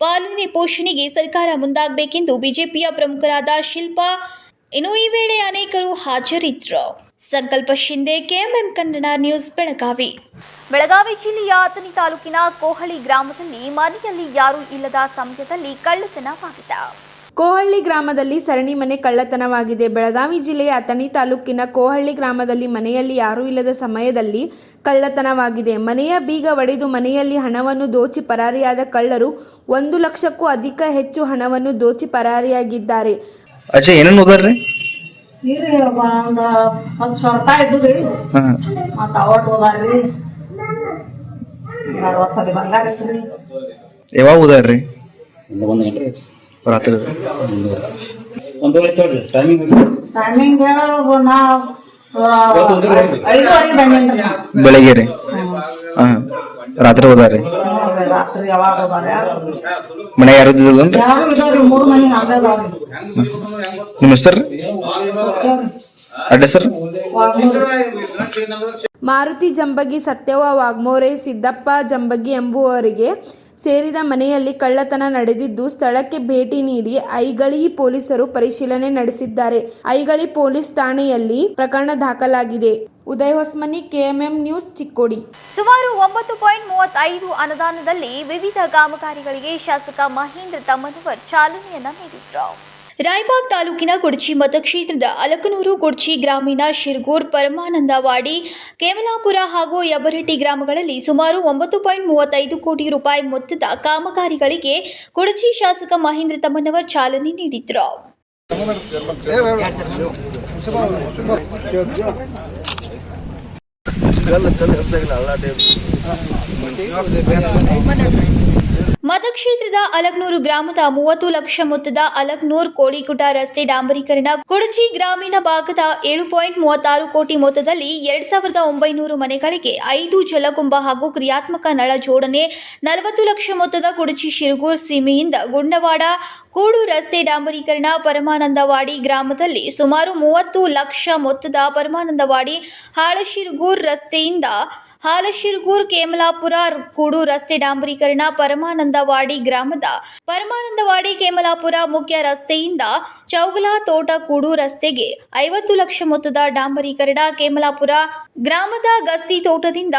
ಪಾಲನೆ ಪೋಷಣೆಗೆ ಸರ್ಕಾರ ಮುಂದಾಗಬೇಕೆಂದು ಬಿಜೆಪಿಯ ಪ್ರಮುಖರಾದ ಶಿಲ್ಪಾ, ಇನ್ನು ಈ ವೇಳೆ ಅನೇಕರು ಹಾಜರಿದ್ದರು. ಸಂಕಲ್ಪ ಶಿಂದೆ, ಕೆಎಂಎಂ ಕನ್ನಡ ನ್ಯೂಸ್, ಬೆಳಗಾವಿ. ಬೆಳಗಾವಿ ಜಿಲ್ಲೆಯ ಅಥಣಿ ತಾಲೂಕಿನ ಕೋಹಳಿ ಗ್ರಾಮದಲ್ಲಿ ಮನೆಯಲ್ಲಿ ಯಾರೂ ಇಲ್ಲದ ಸಮಯದಲ್ಲಿ ಕಳ್ಳತನವಾಗಿದೆ. ಕೋಹಳ್ಳಿ ಗ್ರಾಮದಲ್ಲಿ ಸರಣಿ ಮನೆ ಕಳ್ಳತನವಾಗಿದೆ. ಬೆಳಗಾವಿ ಜಿಲ್ಲೆಯ ಅಥಣಿ ತಾಲೂಕಿನ ಕೋಹಳ್ಳಿ ಗ್ರಾಮದಲ್ಲಿ ಮನೆಯಲ್ಲಿ ಯಾರೂ ಇಲ್ಲದ ಸಮಯದಲ್ಲಿ ಕಳ್ಳತನವಾಗಿದೆ. ಮನೆಯ ಬೀಗ ಒಡೆದು ಮನೆಯಲ್ಲಿ ಹಣವನ್ನು ದೋಚಿ ಪರಾರಿಯಾದ ಕಳ್ಳರು 1 ಲಕ್ಷಕ್ಕೂ ಹೆಚ್ಚು ಹಣವನ್ನು ದೋಚಿ ಪರಾರಿಯಾಗಿದ್ದಾರೆ. ಅಚ್ಚಾ, ಏನೇನು ಹೋದಾರ್ರಿ? ನೀರಿ ಒಂದು 10,000 ರೂಪಾಯಿ ಇದ್ದು ರೀ, ಮತ್ತು ಅವಟ್ ಹೋದಾರ್ರಿ, 60 ಬಂಗಾರ ಇತ್ತು. ಯಾವಾಗ ಹೋದಾರ್ರಿ? ರಾತ್ರಿ ಟೈಮಿಂಗ್ ನಾ 5:30 ಬಂದೇನ್ರಿ. ಬೆಳಿಗ್ಗೆ ರೀ? ರಾತ್ರಿ ಹೋದಾರ್ರಿ? ರಾತ್ರಿ ಯಾವಾಗ ಹೋದಾರ? ಮನೆ ಯಾರು ಇದ್ದಿಲ್ಲ? ಯಾರು ಇಲ್ಲರಿ, 3 ಮನೆ ಹಂಗದಾವ್ರಿ. ನಿಮ್ಮ ಹೆಸರು? ಅಡ್ರೆಸ್? ಮಾರುತಿ ಜಂಬಗಿ, ಸತ್ಯವ್ವ ವಾಗ್ಮೋರೆ, ಸಿದ್ದಪ್ಪ ಜಂಬಗಿ ಎಂಬುವವರಿಗೆ ಸೇರಿದ ಮನೆಯಲ್ಲಿ ಕಳ್ಳತನ ನಡೆದಿದ್ದು, ಸ್ಥಳಕ್ಕೆ ಭೇಟಿ ನೀಡಿ ಐಗಳಿ ಪೊಲೀಸರು ಪರಿಶೀಲನೆ ನಡೆಸಿದ್ದಾರೆ. ಐಗಳಿ ಪೊಲೀಸ್ ಠಾಣೆಯಲ್ಲಿ ಪ್ರಕರಣ ದಾಖಲಾಗಿದೆ. Uday Hosmani, KMM news, Chikkodi. ಸುಮಾರು 9.35 ಅನುದಾನದಲ್ಲಿ ವಿವಿಧ ಕಾಮಗಾರಿಗಳಿಗೆ ಶಾಸಕ ಮಹೇಂದ್ರ ತಮ್ಮನವರ್ ಚಾಲನೆಯನ್ನ ನೀಡಿದ್ರು. ರಾಯಬಾಗ್ ತಾಲೂಕಿನ ಕುಡ್ಚಿ ಮತಕ್ಷೇತ್ರದ ಅಲಕನೂರು, ಕುಡ್ಚಿ ಗ್ರಾಮೀಣ, ಶಿರಗೂರ್, ಪರಮಾನಂದವಾಡಿ, ಕೇಮಲಾಪುರ ಹಾಗೂ ಯಬರಟ್ಟಿ ಗ್ರಾಮಗಳಲ್ಲಿ ಸುಮಾರು 9.35 ಕೋಟಿ ರೂಪಾಯಿ ಮೊತ್ತದ ಕಾಮಗಾರಿಗಳಿಗೆ ಕುಡ್ಚಿ ಶಾಸಕ ಮಹೇಂದ್ರ ತಮ್ಮನವರ್ ಚಾಲನೆ ನೀಡಿದ್ರು. ಮತಕ್ಷೇತ್ರದ ಅಲಗ್ನೂರು ಗ್ರಾಮದ 30 ಲಕ್ಷ ಮೊತ್ತದ ಅಲಗ್ನೂರ್ ಕೋಳಿಗುಡ್ಡ ರಸ್ತೆ ಡಾಂಬರೀಕರಣ, ಕುಡಚಿ ಗ್ರಾಮೀಣ ಭಾಗದ 7.36 ಕೋಟಿ ಮೊತ್ತದಲ್ಲಿ 2,900 ಮನೆಗಳಿಗೆ 5 ಜಲಗುಂಬ ಹಾಗೂ ಕ್ರಿಯಾತ್ಮಕ ನಳ ಜೋಡಣೆ, 40 ಲಕ್ಷ ಮೊತ್ತದ ಕುಡಚಿ ಶಿರಗೂರ್ ಸೀಮೆಯಿಂದ ಗುಂಡವಾಡ ಕೂಡು ರಸ್ತೆ ಡಾಂಬರೀಕರಣ, ಪರಮಾನಂದವಾಡಿ ಗ್ರಾಮದಲ್ಲಿ ಸುಮಾರು 30 ಲಕ್ಷ ಮೊತ್ತದ ಪರಮಾನಂದವಾಡಿ ಹಾಳಶಿರಗೂರ್ ರಸ್ತೆಯಿಂದ ಹಾಲಶಿರಗೂರ್ ಕೇಮಲಾಪುರ ಕೂಡು ರಸ್ತೆ ಡಾಂಬರೀಕರಣ, ಪರಮಾನಂದವಾಡಿ ಗ್ರಾಮದ ಪರಮಾನಂದವಾಡಿ ಕೇಮಲಾಪುರ ಮುಖ್ಯ ರಸ್ತೆಯಿಂದ ಚೌಗಲ ತೋಟ ಕೂಡು ರಸ್ತೆಗೆ 50 ಲಕ್ಷ ಮೊತ್ತದ ಡಾಂಬರೀಕರಣ, ಕೇಮಲಾಪುರ ಗ್ರಾಮದ ಗಸ್ತಿ ತೋಟದಿಂದ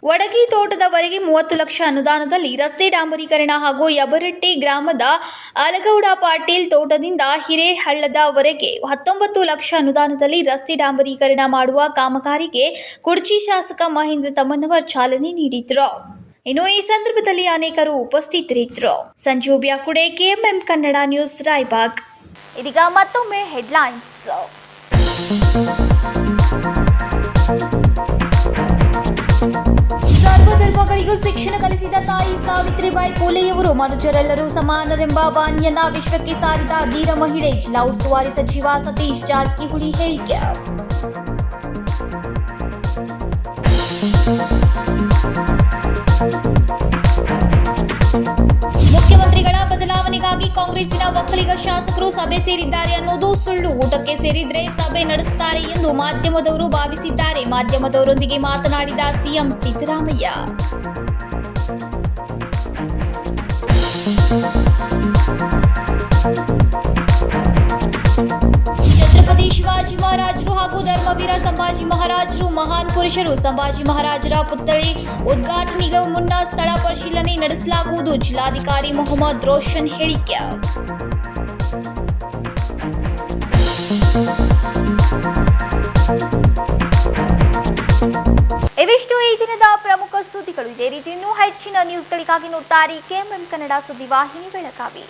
ವಡಗಿ ತೋಟದವರೆಗೆ 30 ಲಕ್ಷ ಅನುದಾನದಲ್ಲಿ ರಸ್ತೆ ಡಾಂಬರೀಕರಣ ಹಾಗೂ ಯಬರಟ್ಟಿ ಗ್ರಾಮದ ಅಲಗೌಡ ಪಾಟೀಲ್ ತೋಟದಿಂದ ಹಿರೇಹಳ್ಳದವರೆಗೆ 19 ಲಕ್ಷ ಅನುದಾನದಲ್ಲಿ ರಸ್ತೆ ಡಾಂಬರೀಕರಣ ಮಾಡುವ ಕಾಮಗಾರಿಗೆ ಕುಡ್ಚಿ ಶಾಸಕ ಮಹೇಂದ್ರ ತಮ್ಮನವರ್ ಚಾಲನೆ ನೀಡಿದ್ರು. ಇನ್ನು ಈ ಸಂದರ್ಭದಲ್ಲಿ ಅನೇಕರು ಉಪಸ್ಥಿತರಿದ್ದರು. Sanju Byakude, KMM Kannada news, Raibag. ಇದೀಗ ಮತ್ತೊಮ್ಮೆ ಹೆಡ್ಲೈನ್ಸ್. ಸರ್ವಧರ್ಮ ಧರ್ಮಗಳಿಗೂ ಶಿಕ್ಷಣ ಕಲಿಸಿದ ತಾಯಿ ಸಾವಿತ್ರಿಬಾಯಿ ಫುಲೆಯವರು ಮನುಷ್ಯರೆಲ್ಲರೂ ಸಮಾನರೆಂಬ ವಾಣಿಯನ್ನ ವಿಶ್ವಕ್ಕೆ ಸಾರಿದ ಧೀರ ಮಹಿಳೆ. ಜಿಲ್ಲಾ ಉಸ್ತುವಾರಿ ಸಚಿವ ಸತೀಶ್ ಜಾರಕಿಹೊಳಿ ಹೇಳಿಕೆ. ಮುಖ್ಯಮಂತ್ರಿಗಳ ಬದಲಾವಣೆಗಾಗಿ ಕಾಂಗ್ರೆಸ್ಸಿನ ಒಕ್ಕಲಿಗ ಶಾಸಕರು ಸಭೆ ಸೇರಿದ್ದಾರೆ ಅನ್ನೋದು ಸುಳ್ಳು. ಊಟಕ್ಕೆ ಸೇರಿದ್ರೆ ಸಭೆ ನಡೆಸುತ್ತಾರೆ ಎಂದು ಮಾಧ್ಯಮದವರು ಭಾವಿಸಿದ್ದಾರೆ. ಮಾಧ್ಯಮದವರೊಂದಿಗೆ ಮಾತನಾಡಿದ ಸಿಎಂ ಸಿದ್ದರಾಮಯ್ಯ. ಛತ್ರಪತಿ ಶಿವಾಜಿ ಮಹಾರಾಜರು ಹಾಗೂ ಧರ್ಮವೀರ ಸಂಭಾಜಿ ಮಹಾರಾಜರು ಮಹಾನ್ ಪುರುಷರು. ಸಂಭಾಜಿ ಮಹಾರಾಜರ ಪುತ್ಥಳಿ ಉದ್ಘಾಟನೆಗೆ ಮುನ್ನ ಸ್ಥಳ ಪರಿಶೀಲನೆ ನಡೆಸಲಾಗುವುದು. ಜಿಲ್ಲಾಧಿಕಾರಿ ಮೊಹಮ್ಮದ್ ರೋಷನ್ ಹೇಳಿಕೆ. ಇವಿಷ್ಟು ಈ ದಿನದ ಪ್ರಮುಖ ಸುದ್ದಿಗಳು. ಇದೇ ರೀತಿ ಇನ್ನೂ ಹೆಚ್ಚಿನ ನ್ಯೂಸ್ಗಳಿಗಾಗಿ ನೋಡ್ತಾರೆ ಕೆಎಂಎಂ ಕನ್ನಡ ಸುದ್ದಿವಾಹಿನಿ ಬೆಳಗಾವಿ.